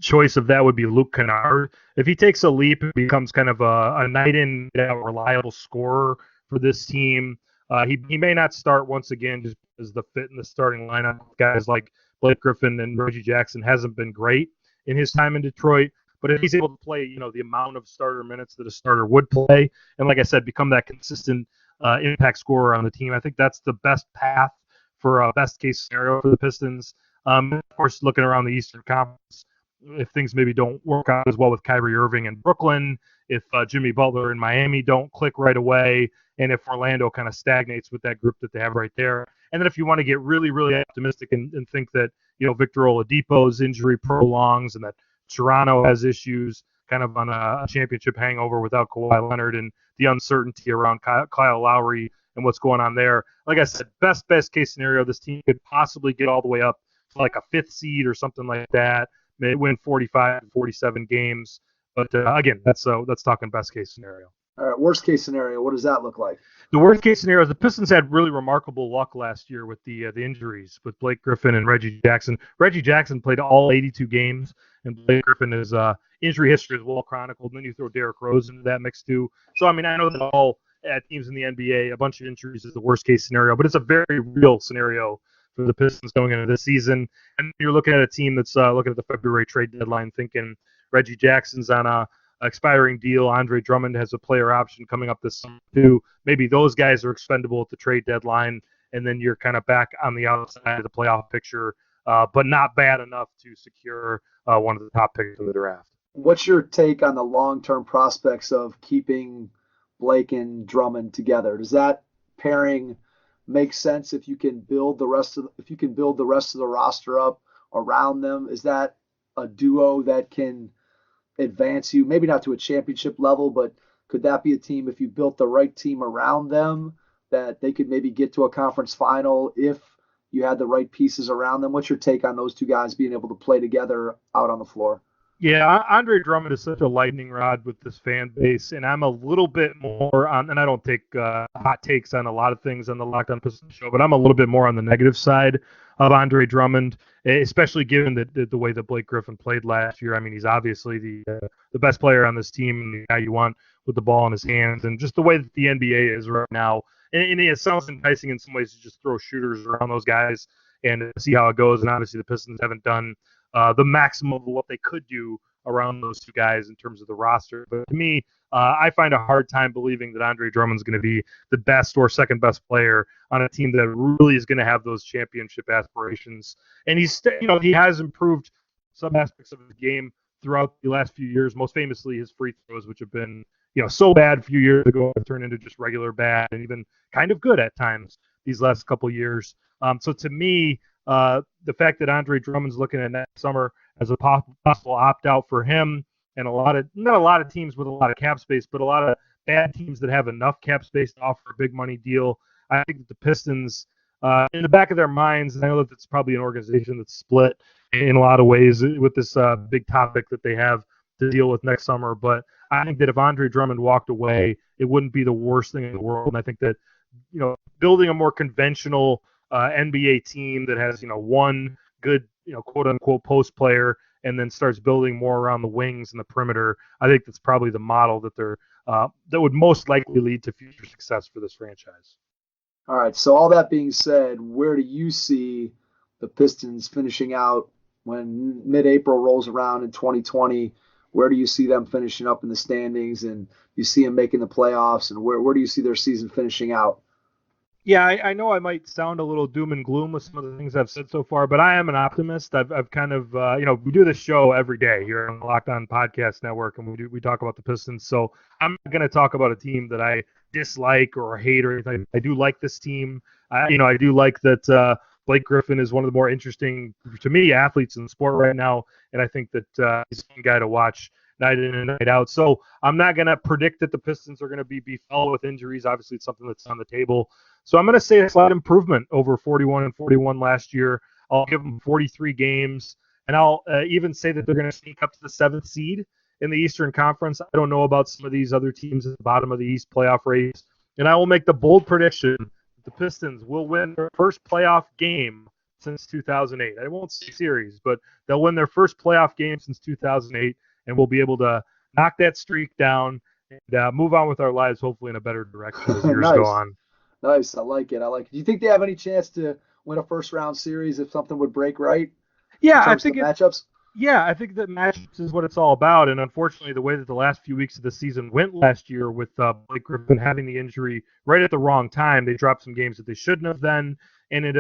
choice of that would be Luke Kennard. If he takes a leap and becomes kind of a night in, reliable scorer for this team, he may not start once again just because the fit in the starting lineup. Guys like Blake Griffin and Reggie Jackson hasn't been great in his time in Detroit. But if he's able to play, the amount of starter minutes that a starter would play, and like I said, become that consistent impact scorer on the team, I think that's the best path for a best case scenario for the Pistons. Of course, looking around the Eastern Conference, if things maybe don't work out as well with Kyrie Irving in Brooklyn, if Jimmy Butler in Miami don't click right away, and if Orlando kind of stagnates with that group that they have right there. And then if you want to get really, really optimistic and think that, Victor Oladipo's injury prolongs and that Toronto has issues kind of on a championship hangover without Kawhi Leonard and the uncertainty around Kyle Lowry and what's going on there. Like I said, best case scenario, this team could possibly get all the way up to like a 5th seed or something like that, may win 45 to 47 games. But again, that's talking best case scenario. All right, worst case scenario, what does that look like? The worst case scenario is the Pistons had really remarkable luck last year with the injuries with Blake Griffin and Reggie Jackson. Reggie Jackson played all 82 games, and Blake Griffin is injury history is well chronicled. And then you throw Derrick Rose into that mix too. So I mean, I know that all teams in the NBA, a bunch of injuries is the worst case scenario, but it's a very real scenario for the Pistons going into this season. And you're looking at a team that's looking at the February trade deadline, thinking Reggie Jackson's on a expiring deal. Andre Drummond has a player option coming up this summer too. Maybe those guys are expendable at the trade deadline, and then you're kind of back on the outside of the playoff picture, but not bad enough to secure one of the top picks in the draft. What's your take on the long-term prospects of keeping Blake and Drummond together? Does that pairing make sense if you can build the rest of the roster up around them? Is that a duo that can advance you, maybe not to a championship level, but could that be a team, if you built the right team around them, that they could maybe get to a conference final if you had the right pieces around them? What's your take on those two guys being able to play together out on the floor? Yeah, Andre Drummond is such a lightning rod with this fan base, and I'm a little bit more on, and I don't take hot takes on a lot of things on the Locked On Pistons show, but I'm a little bit more on the negative side of Andre Drummond, especially given the way that Blake Griffin played last year. I mean, he's obviously the best player on this team and the guy you want with the ball in his hands, and just the way that the NBA is right now. And it sounds enticing in some ways to just throw shooters around those guys and see how it goes. And obviously the Pistons haven't done the maximum of what they could do around those two guys in terms of the roster. But to me, I find a hard time believing that Andre Drummond's going to be the best or second best player on a team that really is going to have those championship aspirations. And he has improved some aspects of his game throughout the last few years, most famously his free throws, which have been, so bad a few years ago, have turned into just regular bad and even kind of good at times these last couple of years. So to me, the fact that Andre Drummond's looking at next summer as a possible opt-out for him and not a lot of teams with a lot of cap space, but a lot of bad teams that have enough cap space to offer a big money deal. I think that the Pistons, in the back of their minds, and I know that it's probably an organization that's split in a lot of ways with this big topic that they have to deal with next summer, but I think that if Andre Drummond walked away, it wouldn't be the worst thing in the world. And I think that, building a more conventional NBA team that has, one good, quote unquote post player and then starts building more around the wings and the perimeter, I think that's probably the model that that would most likely lead to future success for this franchise. All right. So all that being said, where do you see the Pistons finishing out when mid-April rolls around in 2020? Where do you see them finishing up in the standings, and you see them making the playoffs, and where do you see their season finishing out? Yeah, I know I might sound a little doom and gloom with some of the things I've said so far, but I am an optimist. I've kind of, we do this show every day here on the Locked On Podcast Network, and we talk about the Pistons. So I'm not going to talk about a team that I dislike or hate or anything. I do like this team. I do like that Blake Griffin is one of the more interesting, to me, athletes in the sport right now, and I think that he's a fun guy to watch night in and night out. So I'm not going to predict that the Pistons are going to be befuddled with injuries. Obviously, it's something that's on the table. So I'm going to say a slight improvement over 41-41 last year. I'll give them 43 games, and I'll even say that they're going to sneak up to the 7th seed in the Eastern Conference. I don't know about some of these other teams at the bottom of the East playoff race, and I will make the bold prediction that the Pistons will win their first playoff game since 2008. I won't say series, but they'll win their first playoff game since 2008, and we'll be able to knock that streak down and move on with our lives, hopefully in a better direction as years Nice. go on. Nice. I like it. Do you think they have any chance to win a first-round series if something would break right? Yeah, I think matchups. Yeah, I think that matchups is what it's all about, and unfortunately, the way that the last few weeks of the season went last year with Blake Griffin having the injury right at the wrong time, they dropped some games that they shouldn't have then, and it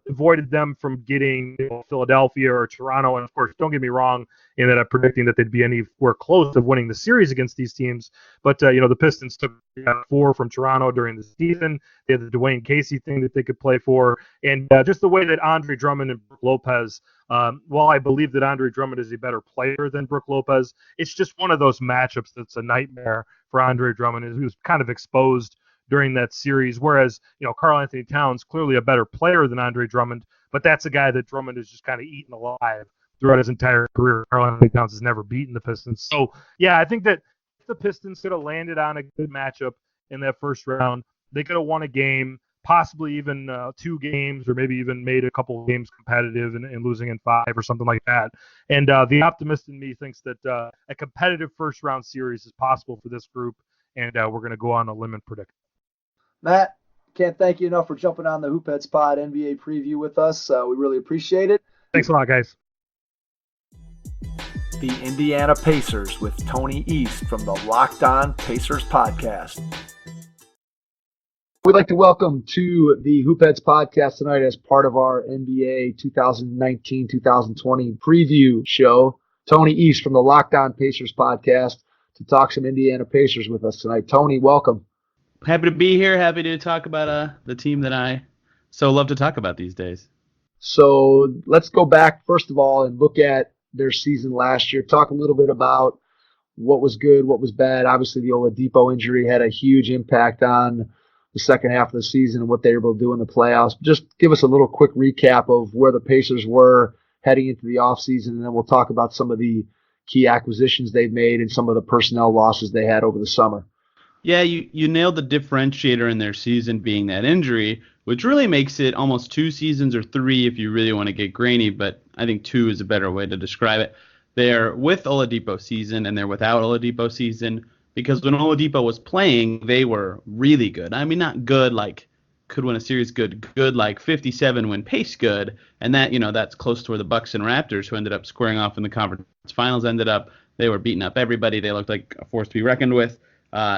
avoided them from getting Philadelphia or Toronto. And of course, don't get me wrong in that I'm predicting that they'd be anywhere close to winning the series against these teams. But the Pistons took 4 from Toronto during the season. They had the Dwayne Casey thing that they could play for, and just the way that Andre Drummond and Brook Lopez. While I believe that Andre Drummond is a better player than Brook Lopez, it's just one of those matchups that's a nightmare for Andre Drummond. He was kind of exposed during that series, whereas Karl Anthony Towns clearly a better player than Andre Drummond, but that's a guy that Drummond is just kind of eaten alive throughout his entire career. Karl Anthony Towns has never beaten the Pistons. So yeah, I think that the Pistons could have landed on a good matchup in that first round, they could have won a game, possibly even 2 games, or maybe even made a couple of games competitive and losing in 5 or something like that. And the optimist in me thinks that a competitive first-round series is possible for this group, and we're going to go on a limb and predict. Matt, can't thank you enough for jumping on the Hoopheads Pod NBA preview with us. We really appreciate it. Thanks a lot, guys. The Indiana Pacers with Tony East from the Locked On Pacers Podcast. We'd like to welcome to the Hoopheads Podcast tonight as part of our NBA 2019-2020 preview show, Tony East from the Locked On Pacers Podcast to talk some Indiana Pacers with us tonight. Tony, welcome. Happy to be here. Happy to talk about the team that I so love to talk about these days. So let's go back, first of all, and look at their season last year. Talk a little bit about what was good, what was bad. Obviously, the Oladipo injury had a huge impact on the second half of the season and what they were able to do in the playoffs. Just give us a little quick recap of where the Pacers were heading into the offseason, and then we'll talk about some of the key acquisitions they've made and some of the personnel losses they had over the summer. Yeah, you nailed the differentiator in their season being that injury, which really makes it almost 2 seasons or 3 if you really want to get grainy, but I think 2 is a better way to describe it. They're with Oladipo season and they're without Oladipo season, because when Oladipo was playing, they were really good. I mean, not good like could win a series, good like 57 win pace good, and that, that's close to where the Bucks and Raptors, who ended up squaring off in the conference finals, ended up. They were beating up everybody. They looked like a force to be reckoned with.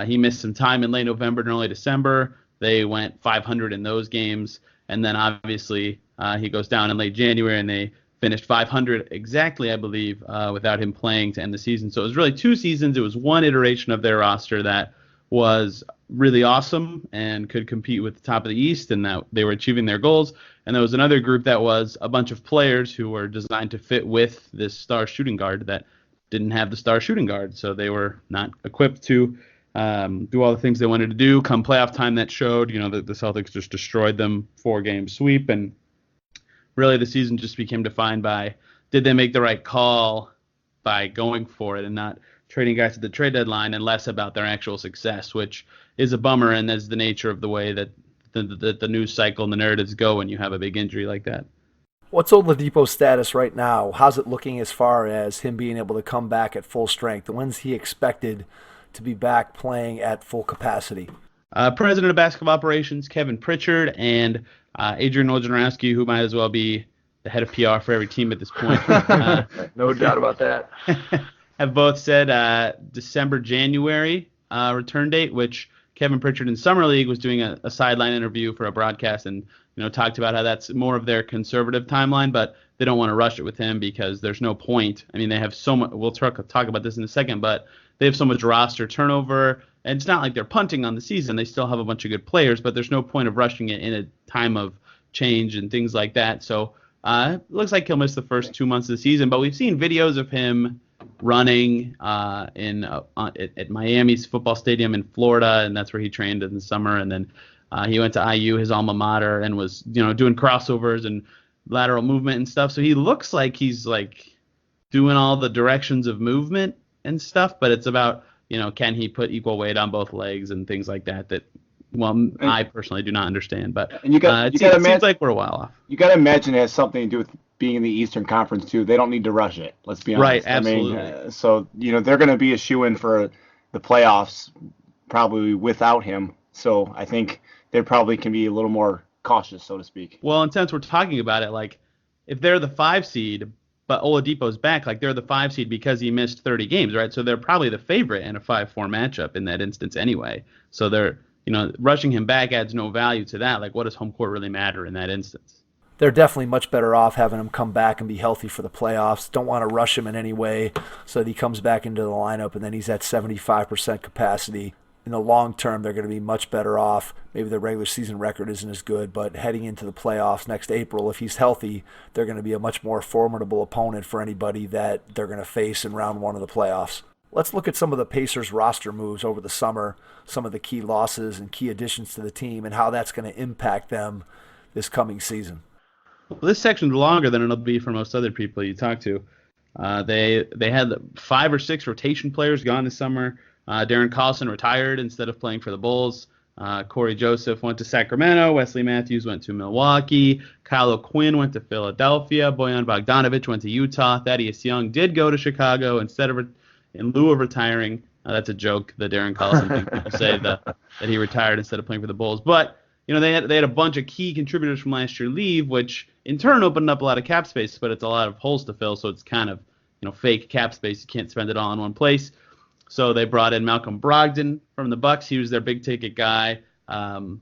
He missed some time in late November and early December. They went 500 in those games, and then obviously he goes down in late January, and they finished 500 exactly, I believe, without him playing to end the season. So it was really 2 seasons. It was one iteration of their roster that was really awesome and could compete with the top of the East, and that they were achieving their goals. And there was another group that was a bunch of players who were designed to fit with this star shooting guard that didn't have the star shooting guard. So they were not equipped to do all the things they wanted to do. Come playoff time, that showed. The Celtics just destroyed them, 4-game sweep, and really the season just became defined by, did they make the right call by going for it and not trading guys at the trade deadline, and less about their actual success, which is a bummer, and that's the nature of the way that the news cycle and the narratives go when you have a big injury like that. What's Oladipo's status right now? How's it looking as far as him being able to come back at full strength? When's he expected to be back playing at full capacity? President of Basketball Operations, Kevin Pritchard, and Adrian Wojnarowski, who might as well be the head of PR for every team at this point. No doubt about that. Have both said December, January return date, which Kevin Pritchard in Summer League was doing a sideline interview for a broadcast and talked about how that's more of their conservative timeline, but they don't want to rush it with him because there's no point. I mean, they have so much. We'll talk about this in a second, but they have so much roster turnover, and it's not like they're punting on the season. They still have a bunch of good players, but there's no point of rushing it in a time of change and things like that. So it looks like he'll miss the first 2 months of the season, but we've seen videos of him running at Miami's football stadium in Florida, and that's where he trained in the summer. And then he went to IU, his alma mater, and was doing crossovers and lateral movement and stuff. So he looks like he's doing all the directions of movement and stuff, but it's about can he put equal weight on both legs and things like that. I personally do not understand, but and it seems like we're a while off. You got to imagine it has something to do with being in the Eastern Conference too. They don't need to rush it. Let's be honest. Right, absolutely. I mean, so they're going to be a shoo-in for the playoffs, probably without him. So I think they probably can be a little more cautious, so to speak. Well, and since we're talking about it, if they're the 5 seed, but Oladipo's back, they're the 5 seed because he missed 30 games, right? So they're probably the favorite in a 5-4 matchup in that instance anyway. So they're, rushing him back adds no value to that. What does home court really matter in that instance? They're definitely much better off having him come back and be healthy for the playoffs. Don't want to rush him in any way so that he comes back into the lineup and then he's at 75% capacity. In the long term, they're going to be much better off. Maybe their regular season record isn't as good, but heading into the playoffs next April, if he's healthy, they're going to be a much more formidable opponent for anybody that they're going to face in round 1 of the playoffs. Let's look at some of the Pacers roster moves over the summer, some of the key losses and key additions to the team, and how that's going to impact them this coming season. Well, this section's longer than it'll be for most other people you talk to. They had 5 or 6 rotation players gone this summer. Darren Collison retired instead of playing for the Bulls. Corey Joseph went to Sacramento. Wesley Matthews went to Milwaukee. Kyle O'Quinn went to Philadelphia. Bojan Bogdanovic went to Utah. Thaddeus Young did go to Chicago in lieu of retiring. That's a joke, the Darren Collison thing. People say that he retired instead of playing for the Bulls. But they had a bunch of key contributors from last year leave, which in turn opened up a lot of cap space, but it's a lot of holes to fill, so it's kind of fake cap space. You can't spend it all in one place. So they brought in Malcolm Brogdon from the Bucks. He was their big ticket guy,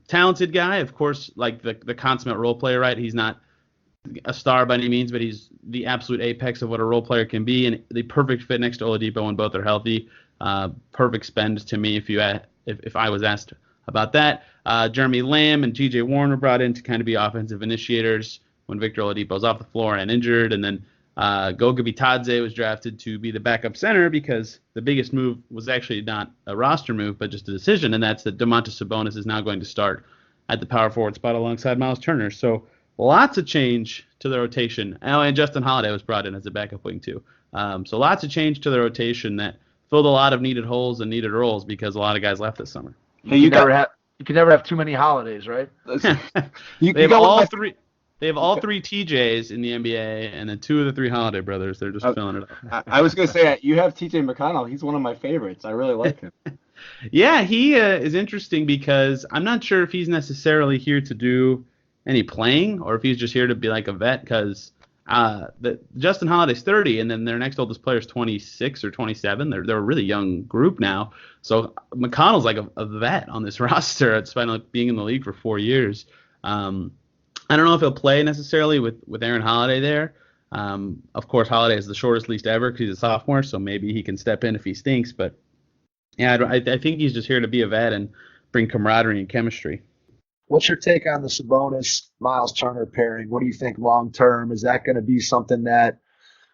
talented guy, of course, like the consummate role player, right? He's not a star by any means, but he's the absolute apex of what a role player can be, and the perfect fit next to Oladipo when both are healthy. Perfect spend to me if I was asked about that. Jeremy Lamb and T.J. Warren were brought in to kind of be offensive initiators when Victor Oladipo's off the floor and injured, and then Goga Bitadze was drafted to be the backup center because the biggest move was actually not a roster move, but just a decision, and that's that Domantas Sabonis is now going to start at the power forward spot alongside Miles Turner. So lots of change to the rotation. Oh, and Justin Holiday was brought in as a backup wing too. So lots of change to the rotation that filled a lot of needed holes and needed roles because a lot of guys left this summer. Hey, you can never have too many holidays, right? They have all three TJs in the NBA, and then 2 of the 3 Holiday brothers. They're just filling it up. I was going to say, you have TJ McConnell. He's one of my favorites. I really like him. Yeah, he is interesting because I'm not sure if he's necessarily here to do any playing or if he's just here to be like a vet because Justin Holiday's 30, and then their next oldest player is 26 or 27. They're a really young group now. So McConnell's like a vet on this roster despite being in the league for 4 years. I don't know if he'll play necessarily with Aaron Holiday there. Of course, Holiday is the shortest least ever because he's a sophomore, so maybe he can step in if he stinks. But yeah, I think he's just here to be a vet and bring camaraderie and chemistry. What's your take on the Sabonis-Miles Turner pairing? What do you think long term? Is that going to be something that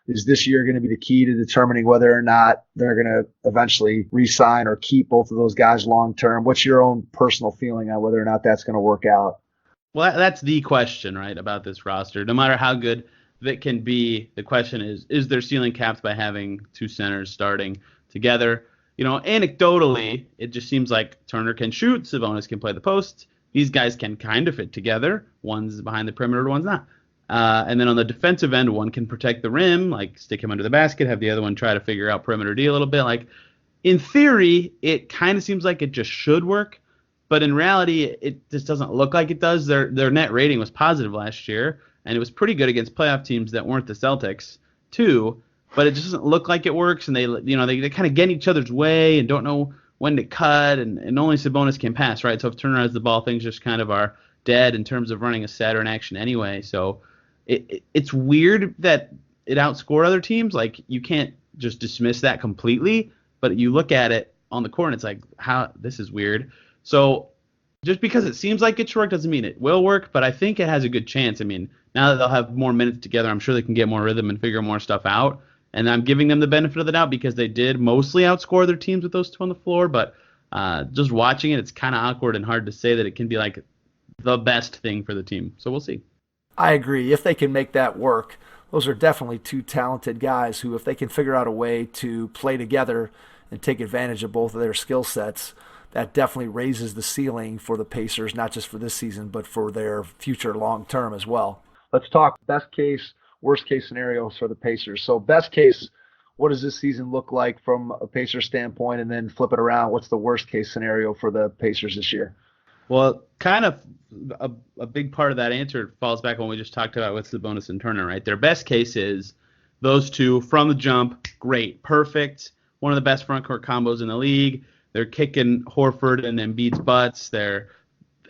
is this year going to be the key to determining whether or not they're going to eventually re-sign or keep both of those guys long term? What's your own personal feeling on whether or not that's going to work out? Well, that's the question, right, about this roster. No matter how good that can be, the question is their ceiling capped by having 2 centers starting together? Anecdotally, it just seems like Turner can shoot, Sabonis can play the post. These guys can kind of fit together. One's behind the perimeter, one's not. And then on the defensive end, one can protect the rim, like stick him under the basket, have the other one try to figure out perimeter D a little bit. Like, in theory, it kind of seems like it just should work. But in reality, it just doesn't look like it does. Their net rating was positive last year, and it was pretty good against playoff teams that weren't the Celtics, too. But it just doesn't look like it works, and they kind of get in each other's way and don't know when to cut, and only Sabonis can pass, right? So if Turner has the ball, things just kind of are dead in terms of running a set or an action anyway. So it's weird that it outscored other teams. Like, you can't just dismiss that completely, but you look at it on the court, and it's like, this is weird. So just because it seems like it should work doesn't mean it will work, but I think it has a good chance. I mean, now that they'll have more minutes together, I'm sure they can get more rhythm and figure more stuff out. And I'm giving them the benefit of the doubt because they did mostly outscore their teams with those 2 on the floor. But just watching it, it's kind of awkward and hard to say that it can be like the best thing for the team. So we'll see. I agree. If they can make that work, those are definitely 2 talented guys who, if they can figure out a way to play together and take advantage of both of their skill sets, that definitely raises the ceiling for the Pacers, not just for this season, but for their future long term as well. Let's talk best case, worst case scenarios for the Pacers. So best case, what does this season look like from a Pacers standpoint? And then flip it around. What's the worst case scenario for the Pacers this year? Well, kind of a big part of that answer falls back on what we just talked about with Sabonis and Turner, right? Their best case is those 2 from the jump, great, perfect, one of the best front court combos in the league. They're kicking Horford and Embiid's butts. They're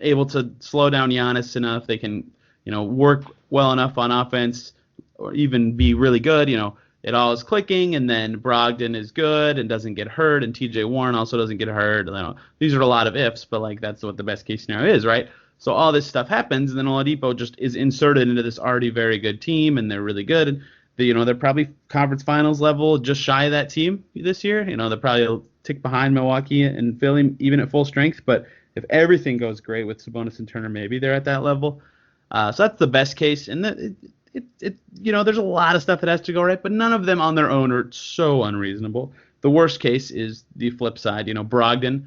able to slow down Giannis enough. They can, work well enough on offense or even be really good. It all is clicking, and then Brogdon is good and doesn't get hurt, and T.J. Warren also doesn't get hurt. These are a lot of ifs, but that's what the best case scenario is, right? So all this stuff happens, and then Oladipo just is inserted into this already very good team, and they're really good. And they're probably conference finals level, just shy of that team this year. They're probably a tick behind Milwaukee and Philly, even at full strength. But if everything goes great with Sabonis and Turner, maybe they're at that level. So that's the best case. And there's a lot of stuff that has to go right, but none of them on their own are so unreasonable. the worst case is the flip side. Brogdon,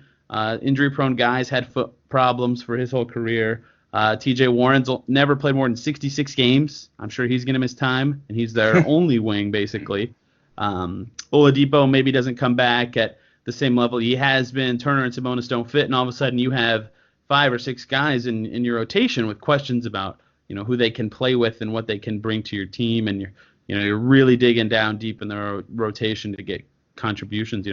injury-prone guys, had foot problems for his whole career. TJ Warren's never played more than 66 games. I'm sure he's going to miss time, and he's their only wing, basically. Oladipo maybe doesn't come back at the same level he has been. Turner and Sabonis don't fit, and all of a sudden you have 5 or 6 guys in your rotation with questions about who they can play with and what they can bring to your team, and you're really digging down deep in the rotation to get contributions.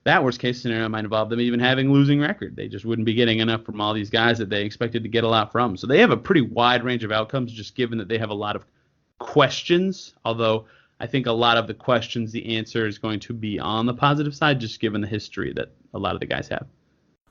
That worst case scenario might involve them even having a losing record. They just wouldn't be getting enough from all these guys that they expected to get a lot from. So they have a pretty wide range of outcomes, just given that they have a lot of questions, although I think a lot of the questions, the answer is going to be on the positive side, just given the history that a lot of the guys have.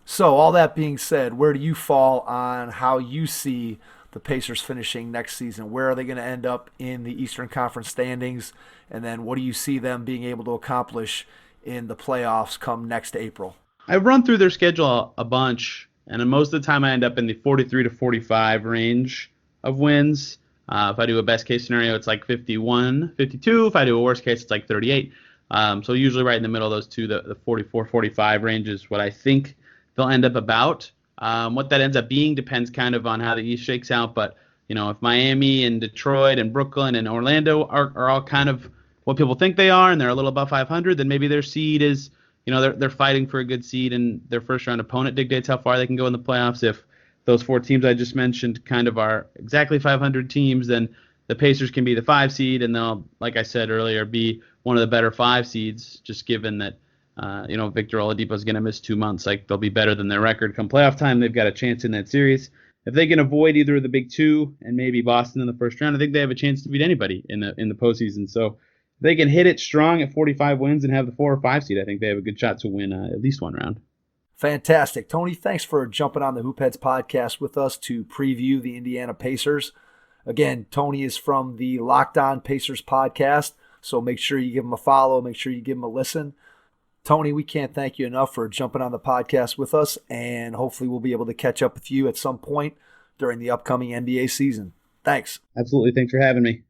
So all that being said, where do you fall on how you see the Pacers finishing next season? Where are they going to end up in the Eastern Conference standings? And then what do you see them being able to accomplish in the playoffs come next April? I've run through their schedule a bunch, and most of the time I end up in the 43 to 45 range of wins. If I do a best case scenario, it's like 51, 52. If I do a worst case, it's like 38. So usually right in the middle of those two, the 44, 45 range is what I think they'll end up about. What that ends up being depends kind of on how the East shakes out. But, if Miami and Detroit and Brooklyn and Orlando are all kind of what people think they are, and they're a little above 500, then maybe their seed is, they're fighting for a good seed, and their first round opponent dictates how far they can go in the playoffs. If those 4 teams I just mentioned kind of are exactly 500 teams, then the Pacers can be the 5 seed, and they'll, like I said earlier, be one of the better 5 seeds, just given that, Victor Oladipo is going to miss 2 months. Like, they'll be better than their record come playoff time. They've got a chance in that series. If they can avoid either of the big 2 and maybe Boston in the first round, I think they have a chance to beat anybody in the postseason. So if they can hit it strong at 45 wins and have the 4 or 5 seed, I think they have a good shot to win at least one round. Fantastic. Tony, thanks for jumping on the Hoopheads podcast with us to preview the Indiana Pacers. Again, Tony is from the Locked On Pacers podcast, so make sure you give him a follow, make sure you give him a listen. Tony, we can't thank you enough for jumping on the podcast with us, and hopefully we'll be able to catch up with you at some point during the upcoming NBA season. Thanks. Absolutely. Thanks for having me.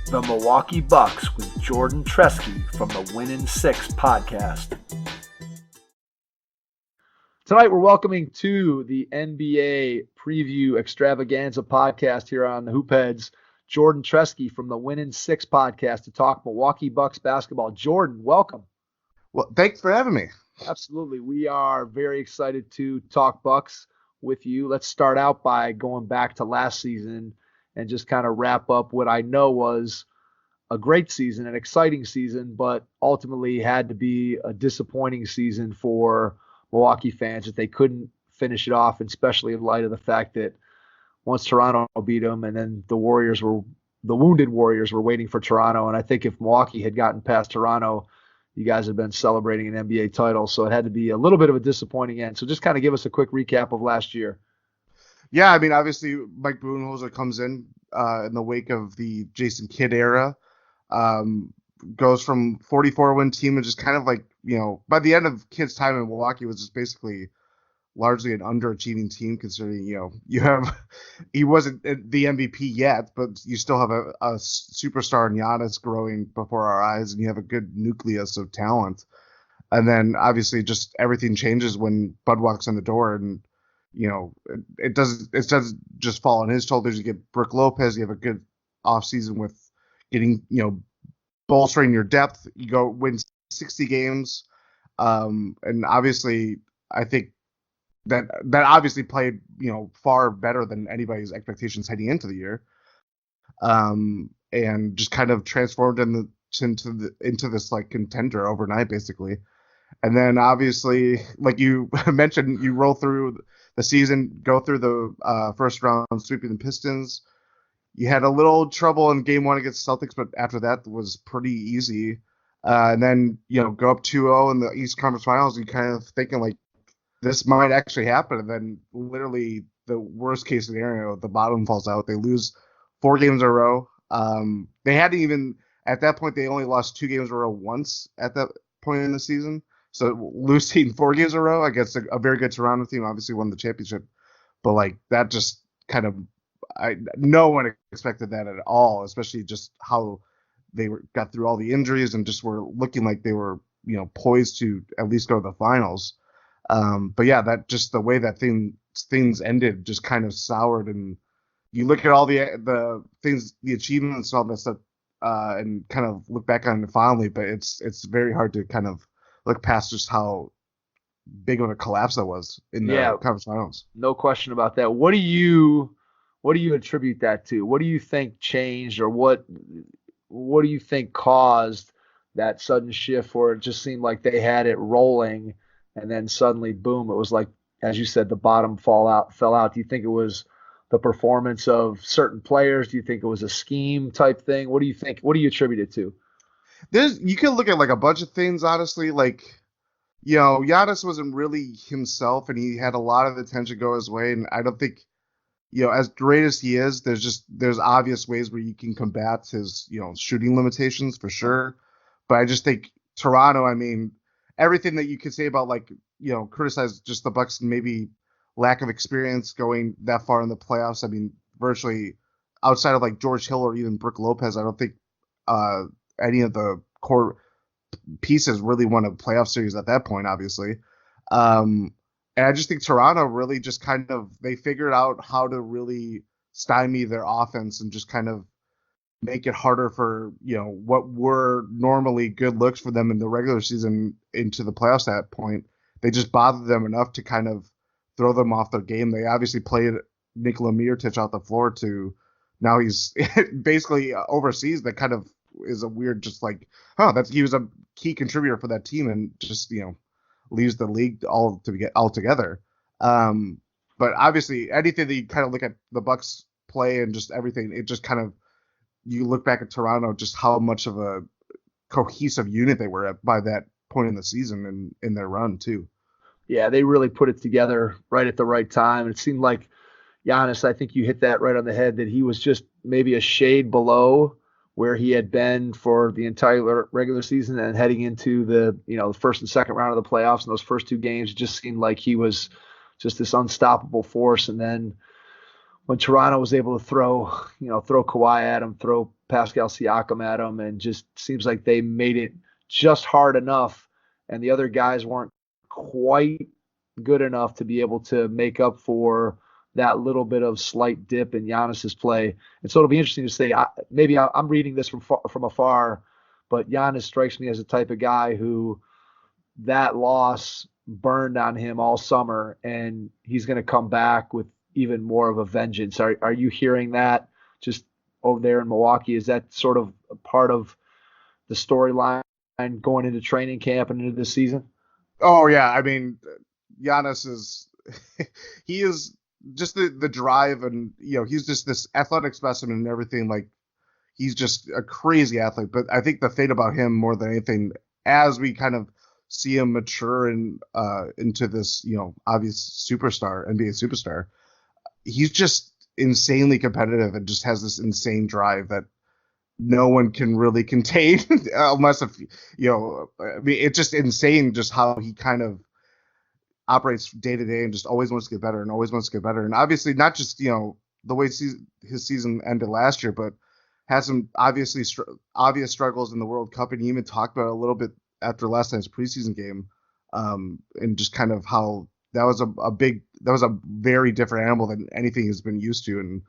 The Milwaukee Bucks with Jordan Treske from the Winning Six podcast. Tonight we're welcoming to the NBA Preview Extravaganza podcast here on the Hoopheads, Jordan Treske from the Winning Six podcast to talk Milwaukee Bucks basketball. Jordan, welcome. Well, thanks for having me. Absolutely. We are very excited to talk Bucks with you. Let's start out by going back to last season and just kind of wrap up what I know was a great season, an exciting season, but ultimately had to be a disappointing season for Milwaukee fans that they couldn't finish it off, especially in light of the fact that once Toronto beat them, and then the wounded Warriors were waiting for Toronto. And I think if Milwaukee had gotten past Toronto, you guys had been celebrating an NBA title. So it had to be a little bit of a disappointing end. So just kind of give us a quick recap of last year. Yeah, I mean, obviously Mike Budenholzer comes in the wake of the Jason Kidd era, goes from 44-win team and just kind of like, by the end of Kidd's time in Milwaukee was just basically largely an underachieving team, considering, he wasn't the MVP yet, but you still have a superstar in Giannis growing before our eyes, and you have a good nucleus of talent. And then obviously just everything changes when Bud walks in the door, and it doesn't just fall on his shoulders. You get Brook Lopez, you have a good offseason with getting, bolstering your depth. You go win 60 games. And obviously I think that obviously played, far better than anybody's expectations heading into the year. And just kind of transformed into this like contender overnight, basically. And then obviously, like you mentioned, you roll through the season, go through the first round sweeping the Pistons. You had a little trouble in game 1 against Celtics, but after that was pretty easy. And then, go up 2-0 in the East Conference Finals, and kind of thinking like this might actually happen. And then literally the worst case scenario, the bottom falls out. They lose 4 games in a row. They hadn't even, at that point, they only lost 2 games in a row once at that point in the season. So losing 4 games in a row against a very good Toronto team, obviously won the championship. But like that just kind of, no one expected that at all, especially just how got through all the injuries and just were looking like they were, poised to at least go to the finals. But yeah, that just the way that things ended just kind of soured. And you look at all the things, the achievements, all that stuff, and kind of look back on it fondly. But it's very hard to kind of look past just how big of a collapse that was in the conference finals. No question about that. What do you attribute that to? What do you think changed, or what do you think caused that sudden shift where it just seemed like they had it rolling and then suddenly, boom, it was like, as you said, the bottom fell out. Do you think it was the performance of certain players? Do you think it was a scheme type thing? What do you think? What do you attribute it to? You can look at like a bunch of things, honestly. Like, Giannis wasn't really himself, and he had a lot of attention go his way. And I don't think, as great as he is, there's obvious ways where you can combat his, shooting limitations for sure. But I just think Toronto, I mean, everything that you could say about, like, criticize just the Bucks and maybe lack of experience going that far in the playoffs. I mean, virtually outside of like George Hill or even Brook Lopez, I don't think any of the core pieces really won a playoff series at that point, obviously. And I just think Toronto really just kind of, they figured out how to really stymie their offense and just kind of make it harder for, what were normally good looks for them in the regular season into the playoffs at that point. They just bothered them enough to kind of throw them off their game. They obviously played Nikola Mirotic out the floor to now he's basically overseas. That kind of is a weird, just like, he was a key contributor for that team and just, leaves the league altogether. But obviously anything that you kind of look at the Bucks play and just everything, it just kind of, you look back at Toronto, just how much of a cohesive unit they were at by that point in the season and in their run too. Yeah, they really put it together right at the right time. It seemed like Giannis, I think you hit that right on the head, that he was just maybe a shade below where he had been for the entire regular season, and heading into the, the first and second round of the playoffs and those first two games, it just seemed like he was just this unstoppable force. And then when Toronto was able to throw Kawhi at him, throw Pascal Siakam at him, and just seems like they made it just hard enough, and the other guys weren't quite good enough to be able to make up for that little bit of slight dip in Giannis's play. And so it'll be interesting to say, maybe I'm reading this from afar, but Giannis strikes me as the type of guy who that loss burned on him all summer, and he's going to come back with even more of a vengeance. Are you hearing that just over there in Milwaukee? Is that sort of a part of the storyline going into training camp and into this season? Oh yeah, I mean, Giannis is he is just the drive, and he's just this athletic specimen and everything. Like, he's just a crazy athlete. But I think the thing about him more than anything, as we kind of see him mature and into this obvious superstar, NBA superstar, he's just insanely competitive and just has this insane drive that no one can really contain unless I mean, it's just insane just how he kind of operates day to day and just always wants to get better and always wants to get better. And obviously not just, the way his season ended last year, but has some obvious struggles in the World Cup. And he even talked about it a little bit after last night's preseason game, and just kind of how that was a very different animal than anything he's been used to. And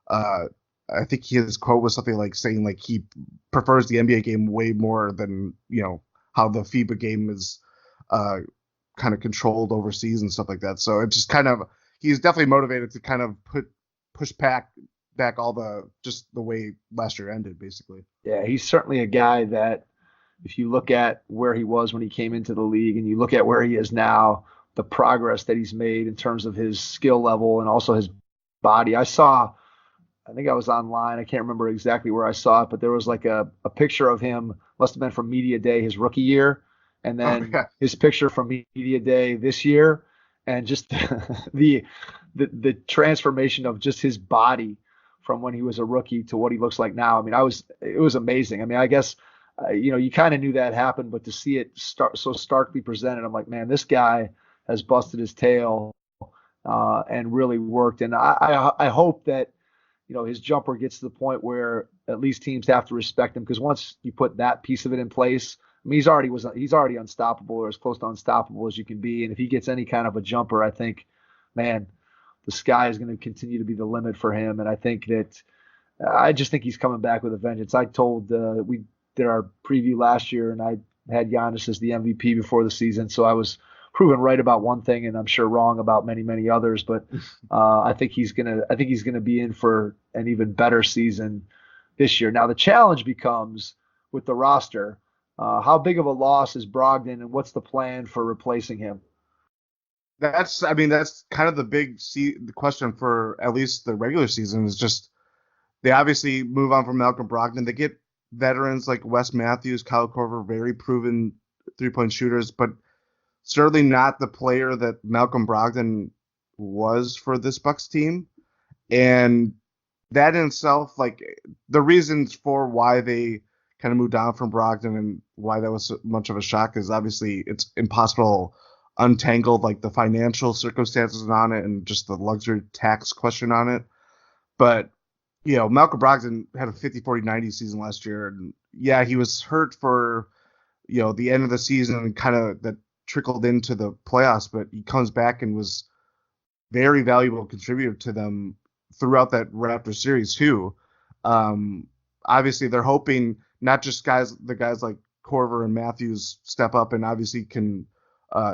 I think his quote was something like saying like he prefers the NBA game way more than how the FIBA game is kind of controlled overseas and stuff like that. So it's just kind of, he's definitely motivated to kind of push back all the way last year ended, basically. Yeah, he's certainly a guy that if you look at where he was when he came into the league and you look at where he is now, the progress that he's made in terms of his skill level and also his body. I think I was online. I can't remember exactly where I saw it, but there was like a picture of him, must have been from Media Day his rookie year, and then his picture from Media Day this year, and just the transformation of just his body from when he was a rookie to what he looks like now. I mean, it was amazing. I mean, I guess you kind of knew that happened, but to see it so starkly presented, I'm like, man, this guy has busted his tail and really worked. And I hope that his jumper gets to the point where at least teams have to respect him, because once you put that piece of it in place, I mean, he's already unstoppable, or as close to unstoppable as you can be. And if he gets any kind of a jumper, I think, man, the sky is going to continue to be the limit for him. And I just think he's coming back with a vengeance. We did our preview last year, and I had Giannis as the MVP before the season, so I was proven right about one thing, and I'm sure wrong about many, many others. But I think he's gonna be in for an even better season this year. Now the challenge becomes with the roster. How big of a loss is Brogdon, and what's the plan for replacing him? That's kind of the question for at least the regular season is just they obviously move on from Malcolm Brogdon. They get veterans like Wes Matthews, Kyle Korver, very proven three-point shooters, but certainly not the player that Malcolm Brogdon was for this Bucks team. And that in itself, like the reasons for why they kind of moved on from Brogdon and why that was so much of a shock is obviously it's impossible to untangle like the financial circumstances on it and just the luxury tax question on it. But Malcolm Brogdon had a 50-40-90 season last year, and yeah, he was hurt for the end of the season and kind of that trickled into the playoffs, but he comes back and was very valuable contributor to them throughout that Raptors series too. Obviously, they're hoping not just the guys like Korver and Matthews step up and obviously can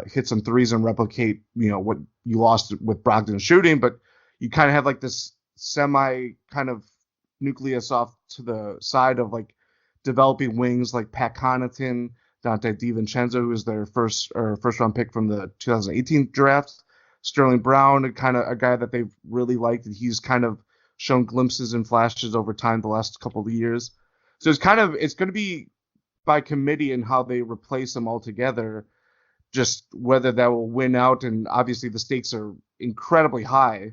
hit some threes and replicate what you lost with Brogdon shooting, but you kind of have like this semi kind of nucleus off to the side of like developing wings like Pat Connaughton, Dante DiVincenzo, who was their first round pick from the 2018 draft, Sterling Brown, kind of a guy that they've really liked, and he's kind of shown glimpses and flashes over time the last couple of years. So it's going to be by committee and how they replace them altogether, just whether that will win out, and obviously the stakes are incredibly high.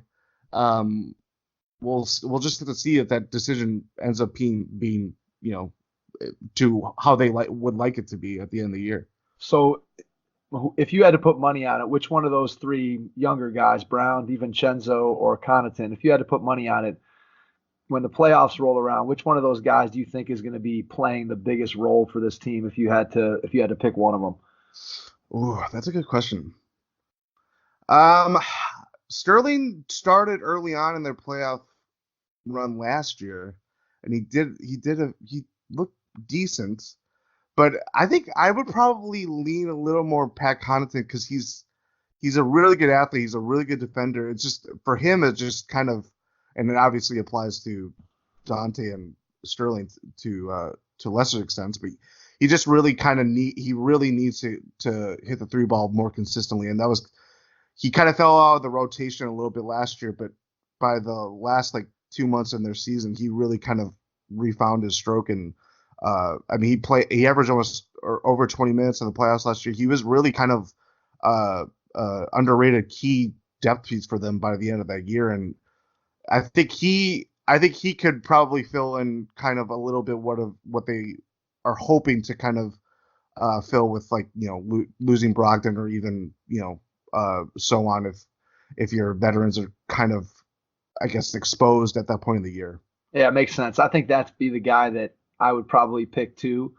We'll just have to see if that decision ends up being to how they would like it to be at the end of the year. So if you had to put money on it, which one of those three younger guys, Brown, DiVincenzo, or Connaughton, if you had to put money on it, when the playoffs roll around, which one of those guys do you think is going to be playing the biggest role for this team if you had to pick one of them? Ooh, that's a good question. Sterling started early on in their playoff run last year, and he looked decent, but I think I would probably lean a little more Pat Connaughton because he's a really good athlete, he's a really good defender. It's just for him, it's just kind of, and it obviously applies to Dante and Sterling to lesser extents, but he just really needs to hit the three ball more consistently, and he kind of fell out of the rotation a little bit last year, but by the last 2 months in their season, he really kind of refound his stroke. And he averaged almost or over 20 minutes in the playoffs last year. He was really kind of underrated key depth piece for them by the end of that year. And I think he could probably fill in kind of a little bit what they are hoping to kind of fill with losing Brogdon or even so on if your veterans are kind of, I guess, exposed at that point of the year. Yeah, it makes sense. I think that'd be the guy that I would probably pick too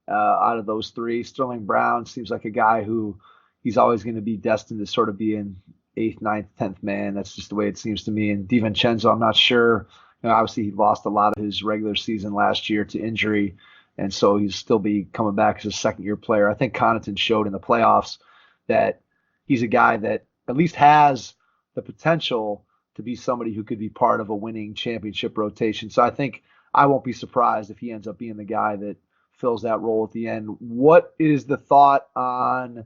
out of those three. Sterling Brown seems like a guy who he's always going to be destined to sort of be an 8th, 9th, 10th man. That's just the way it seems to me. And DiVincenzo, I'm not sure. Obviously, he lost a lot of his regular season last year to injury, and so he's still be coming back as a second-year player. I think Connaughton showed in the playoffs that he's a guy that at least has the potential to be somebody who could be part of a winning championship rotation. So I think I won't be surprised if he ends up being the guy that fills that role at the end. What is the thought on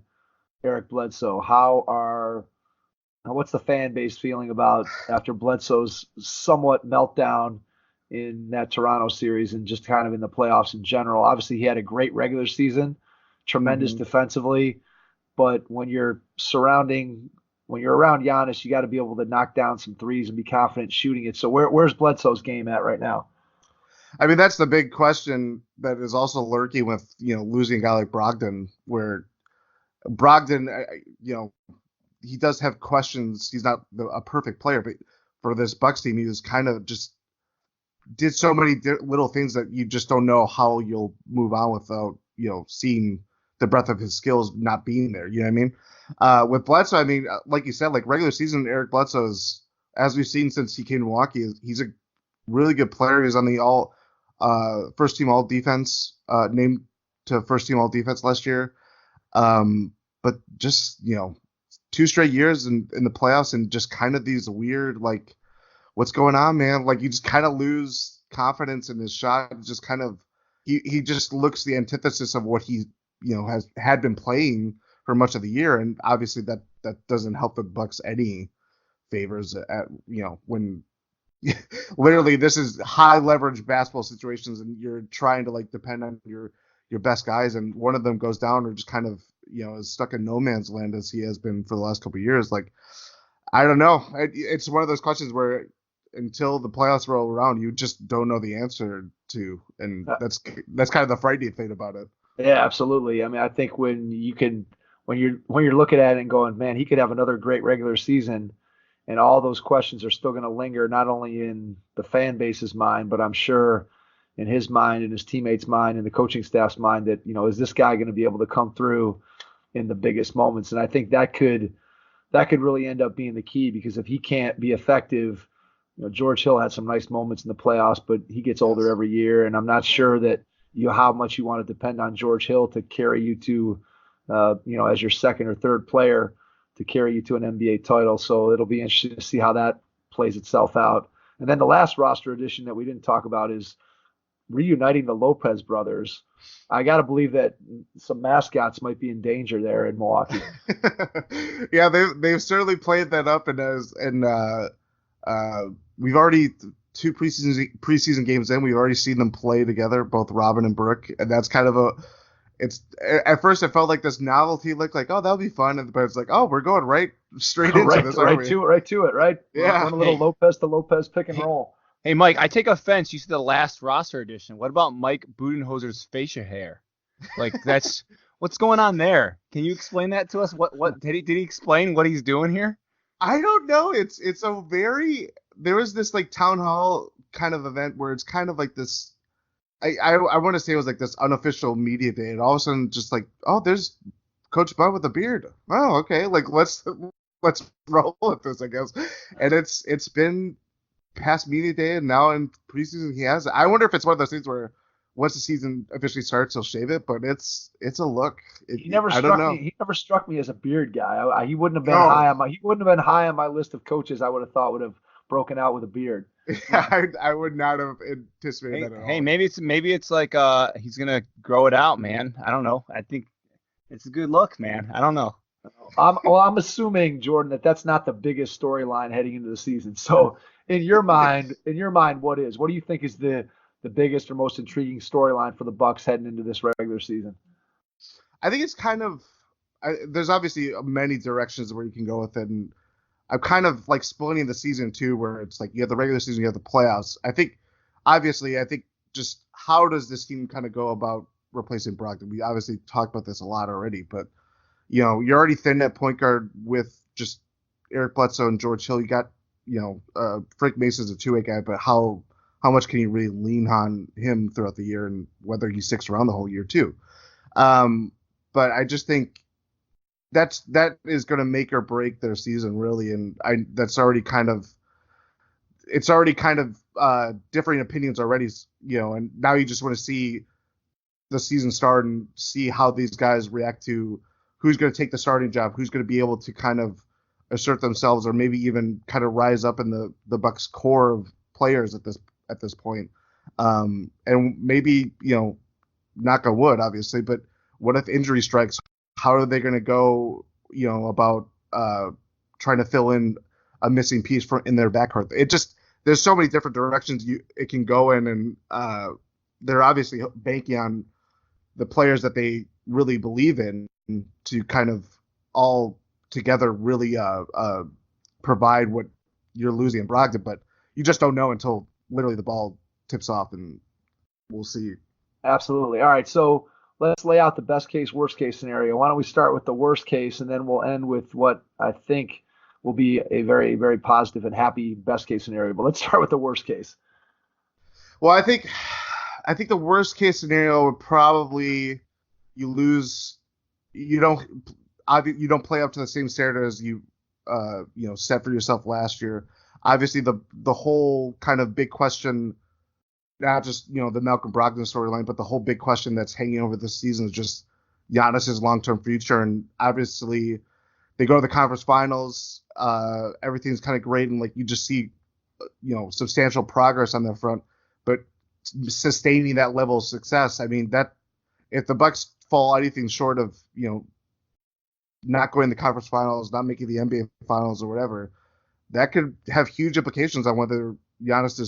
Eric Bledsoe? What's the fan base feeling about after Bledsoe's somewhat meltdown in that Toronto series and just kind of in the playoffs in general? Obviously, he had a great regular season, tremendous defensively, but when you're around Giannis, you got to be able to knock down some threes and be confident shooting it. So where's Bledsoe's game at right now? I mean, that's the big question that is also lurking with, losing a guy like Brogdon, where Brogdon, he does have questions. He's not a perfect player, but for this Bucks team, he was kind of just did so many little things that you just don't know how you'll move on without, seeing the breadth of his skills not being there. You know what I mean? With Bledsoe, I mean, like you said, like regular season, Eric Bledsoe is, as we've seen since he came to Milwaukee, he's a really good player. He's on the first team all defense, named to first team all defense last year. But just, 2 straight years in the playoffs and just kind of these weird, like, what's going on, man? Like, you just kind of lose confidence in his shot. It's just kind of, he just looks the antithesis of what he, had been playing for much of the year. And obviously that doesn't help the Bucks any favors at, when literally this is high leverage basketball situations and you're trying to like depend on your best guys and one of them goes down or just kind of, is stuck in no man's land as he has been for the last couple of years. Like, I don't know. It's one of those questions where until the playoffs roll around, you just don't know the answer to, and that's kind of the frightening thing about it. Yeah, absolutely. I mean, I think when you're looking at it and going, man, he could have another great regular season, and all those questions are still going to linger not only in the fan base's mind, but I'm sure in his mind and his teammates' mind and the coaching staff's mind that, is this guy going to be able to come through in the biggest moments? And I think that could really end up being the key, because if he can't be effective, George Hill had some nice moments in the playoffs, but he gets older every year, and I'm not sure that how much you want to depend on George Hill to carry you to, as your second or third player to carry you to an NBA title. So it'll be interesting to see how that plays itself out. And then the last roster addition that we didn't talk about is reuniting the Lopez brothers. I got to believe that some mascots might be in danger there in Milwaukee. Yeah, they've certainly played that up, and we've already 2 preseason games in. We've already seen them play together, both Robin and Brooke, and that's kind of at first it felt like this novelty look like, oh, that'll be fun, but it's like, oh, we're going straight into this, right to it, right? Yeah, one little Lopez to Lopez pick and roll. Hey, Mike, I take offense. You said the last roster edition. What about Mike Budenholzer's facial hair? Like, that's what's going on there? Can you explain that to us? What did he explain what he's doing here? I don't know. It's a very, there was this like town hall kind of event where it's kind of like this. I want to say it was like this unofficial media day, and all of a sudden just like, oh, there's Coach Bud with a beard. Oh, okay, like let's roll with this, I guess. And it's been past media day, and now in preseason he has. I wonder if it's one of those things where once the season officially starts, he'll shave it, but it's a look. He never struck me as a beard guy. He wouldn't have been high on my list of coaches I would have thought would have broken out with a beard. Yeah, I would not have anticipated that at all. Hey, maybe it's like he's gonna grow it out, man. I don't know. I think it's a good look, man. I don't know. I'm assuming, Jordan, that's not the biggest storyline heading into the season. So in your mind, what is? What do you think is the biggest or most intriguing storyline for the Bucks heading into this regular season? I think it's kind of there's obviously many directions where you can go with it, and I'm kind of like splitting the season too, where it's like you have the regular season, you have the playoffs. I think just how does this team kind of go about replacing Brogdon? We obviously talked about this a lot already, but you're already thin at point guard with just Eric Bledsoe and George Hill. You got Frank Mason's a 2-way guy, but how much can you really lean on him throughout the year, and whether he sticks around the whole year too? But I just think that is going to make or break their season, really, and it's already kind of differing opinions already, and now you just want to see the season start and see how these guys react to who's going to take the starting job, who's going to be able to kind of assert themselves, or maybe even kind of rise up in the Bucks core of players at this point. And maybe, knock on wood, obviously, but what if injury strikes? How are they going to go, about trying to fill in a missing piece in their backcourt? There's so many different directions it can go in, and they're obviously banking on the players that they really believe in to kind of all together really provide what you're losing in Brogdon, but you just don't know until literally the ball tips off, and we'll see. Absolutely. All right, so let's lay out the best case, worst case scenario. Why don't we start with the worst case, and then we'll end with what I think will be a very, very positive and happy best case scenario. But let's start with the worst case. Well, I think the worst case scenario would probably you lose. You don't play up to the same standard as you set for yourself last year. Obviously, the whole kind of big question, not just the Malcolm Brogdon storyline, but the whole big question that's hanging over this season is just Giannis's long-term future. And obviously, they go to the conference finals. Everything's kind of great, and like you just see, substantial progress on that front. But sustaining that level of success, I mean, that if the Bucks fall anything short of not going to the conference finals, not making the NBA finals or whatever, that could have huge implications on whether Giannis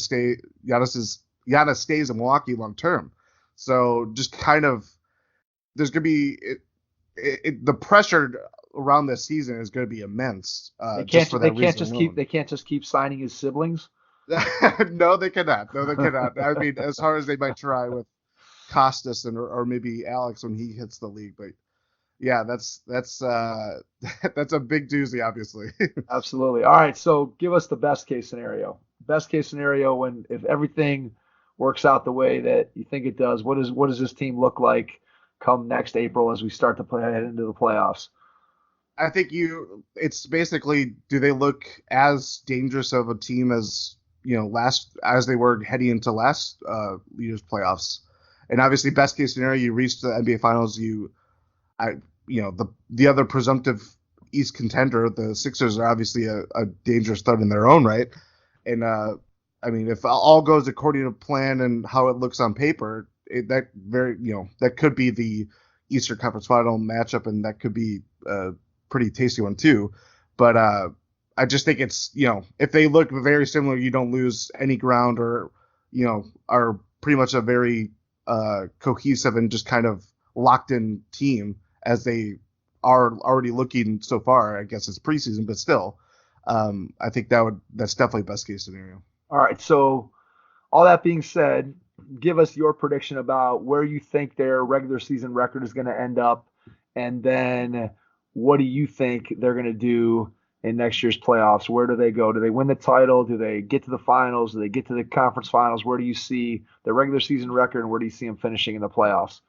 stays in Milwaukee long term. So just kind of there's going to be the pressure around this season is going to be immense. They can't just keep signing his siblings. No, they cannot. I mean, as hard as they might try with Costas or maybe Alex when he hits the league, but yeah, that's a big doozy, obviously. Absolutely. All right, so give us the best case scenario. Best case scenario if everything works out the way that you think it does. What does this team look like come next April as we start to head into the playoffs? I think it's basically, do they look as dangerous of a team as as they were heading into last year's playoffs? And obviously, best case scenario, you reach the NBA Finals. The other presumptive East contender, the Sixers, are obviously a dangerous threat in their own right. And I mean, if all goes according to plan and how it looks on paper, that could be the Eastern Conference Final matchup, and that could be a pretty tasty one too. But I just think it's if they look very similar, you don't lose any ground, or are pretty much a very cohesive and just kind of locked in team as they are already looking so far. I guess it's preseason, but still, I think that's definitely best case scenario. All right. So all that being said, give us your prediction about where you think their regular season record is going to end up, and then what do you think they're going to do in next year's playoffs? Where do they go? Do they win the title? Do they get to the finals? Do they get to the conference finals? Where do you see the regular season record, and where do you see them finishing in the playoffs?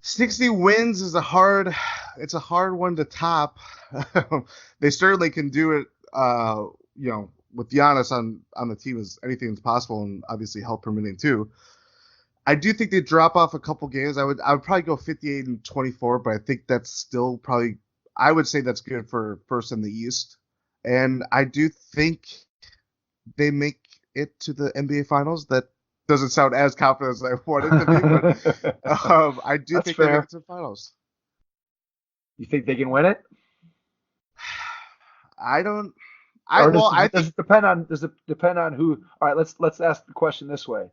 60 wins is a hard one to top. They certainly can do it, with Giannis on the team, as anything is possible, and obviously health permitting too. I do think they drop off a couple games. I would probably go 58-24, but I think that's still probably, I would say that's good for first in the East. And I do think they make it to the NBA Finals. That doesn't sound as confident as I want it to be, but I do think they make it to the Finals. You think they can win it? Does it depend on who? All right, let's ask the question this way.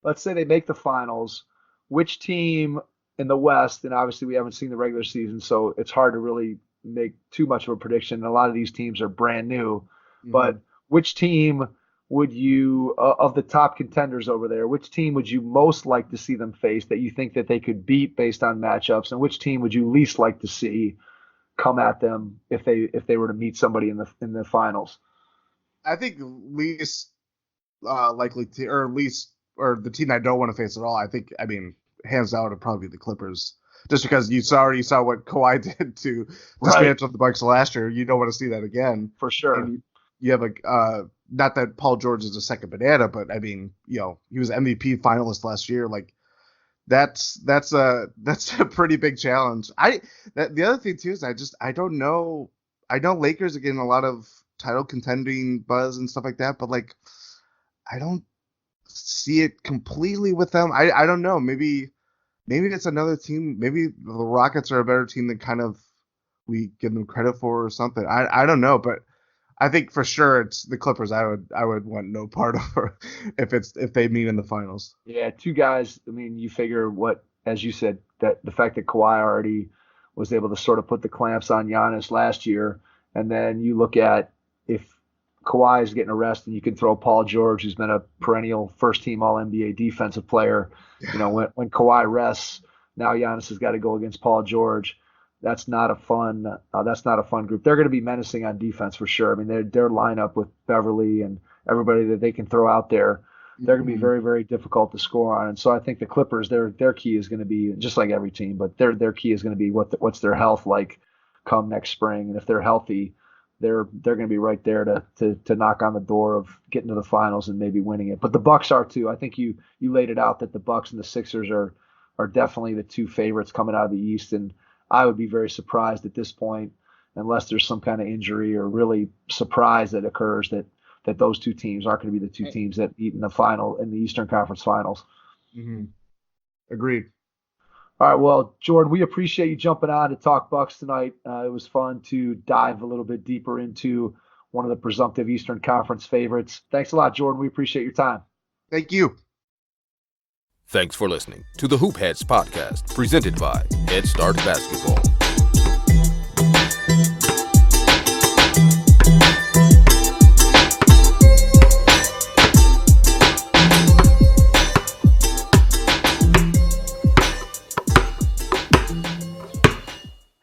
Let's say they make the finals. Which team in the West, and obviously we haven't seen the regular season, so it's hard to really make too much of a prediction. A lot of these teams are brand new, but which team would you, of the top contenders over there, which team would you most like to see them face that you think that they could beat based on matchups, and which team would you least like to see come at them if they were to meet somebody in the finals? I think least likely to, or the team I don't want to face at all. I mean, hands down, it'd probably be the Clippers, just because you already saw what Kawhi did to dismantle the Bucks last year. You don't want to see that again, for sure. And you have not that Paul George is a second banana, but I mean, he was MVP finalist last year. Like, that's a pretty big challenge. The other thing too is I don't know. I know Lakers are getting a lot of title contending buzz and stuff like that, but like, I don't see it completely with them. I don't know. Maybe it's another team. Maybe the Rockets are a better team than kind of we give them credit for or something. I don't know, but I think for sure it's the Clippers. I would want no part of if they meet in the finals. Yeah, two guys. I mean, you figure as you said, that the fact that Kawhi already was able to sort of put the clamps on Giannis last year, and then you look at if Kawhi is getting a rest, and you can throw Paul George, who's been a perennial first-team All-NBA defensive player. When Kawhi rests, now Giannis has got to go against Paul George. That's not a fun group. They're going to be menacing on defense for sure. I mean, their lineup with Beverly and everybody that they can throw out there, they're going to be very, very difficult to score on. And so I think the Clippers, their key is going to be, just like every team, but their key is going to be what's their health like come next spring. And if they're healthy, they're going to be right there to knock on the door of getting to the finals and maybe winning it. But the Bucks are too. I think you laid it out that the Bucks and the Sixers are definitely the two favorites coming out of the East. And I would be very surprised at this point, unless there's some kind of injury or really surprise that occurs, that those two teams aren't going to be the two teams that meet in the Eastern Conference Finals. Mm-hmm. Agreed. All right, well, Jordan, we appreciate you jumping on to talk Bucks tonight. It was fun to dive a little bit deeper into one of the presumptive Eastern Conference favorites. Thanks a lot, Jordan. We appreciate your time. Thank you. Thanks for listening to the Hoop Heads podcast, presented by Head Start Basketball.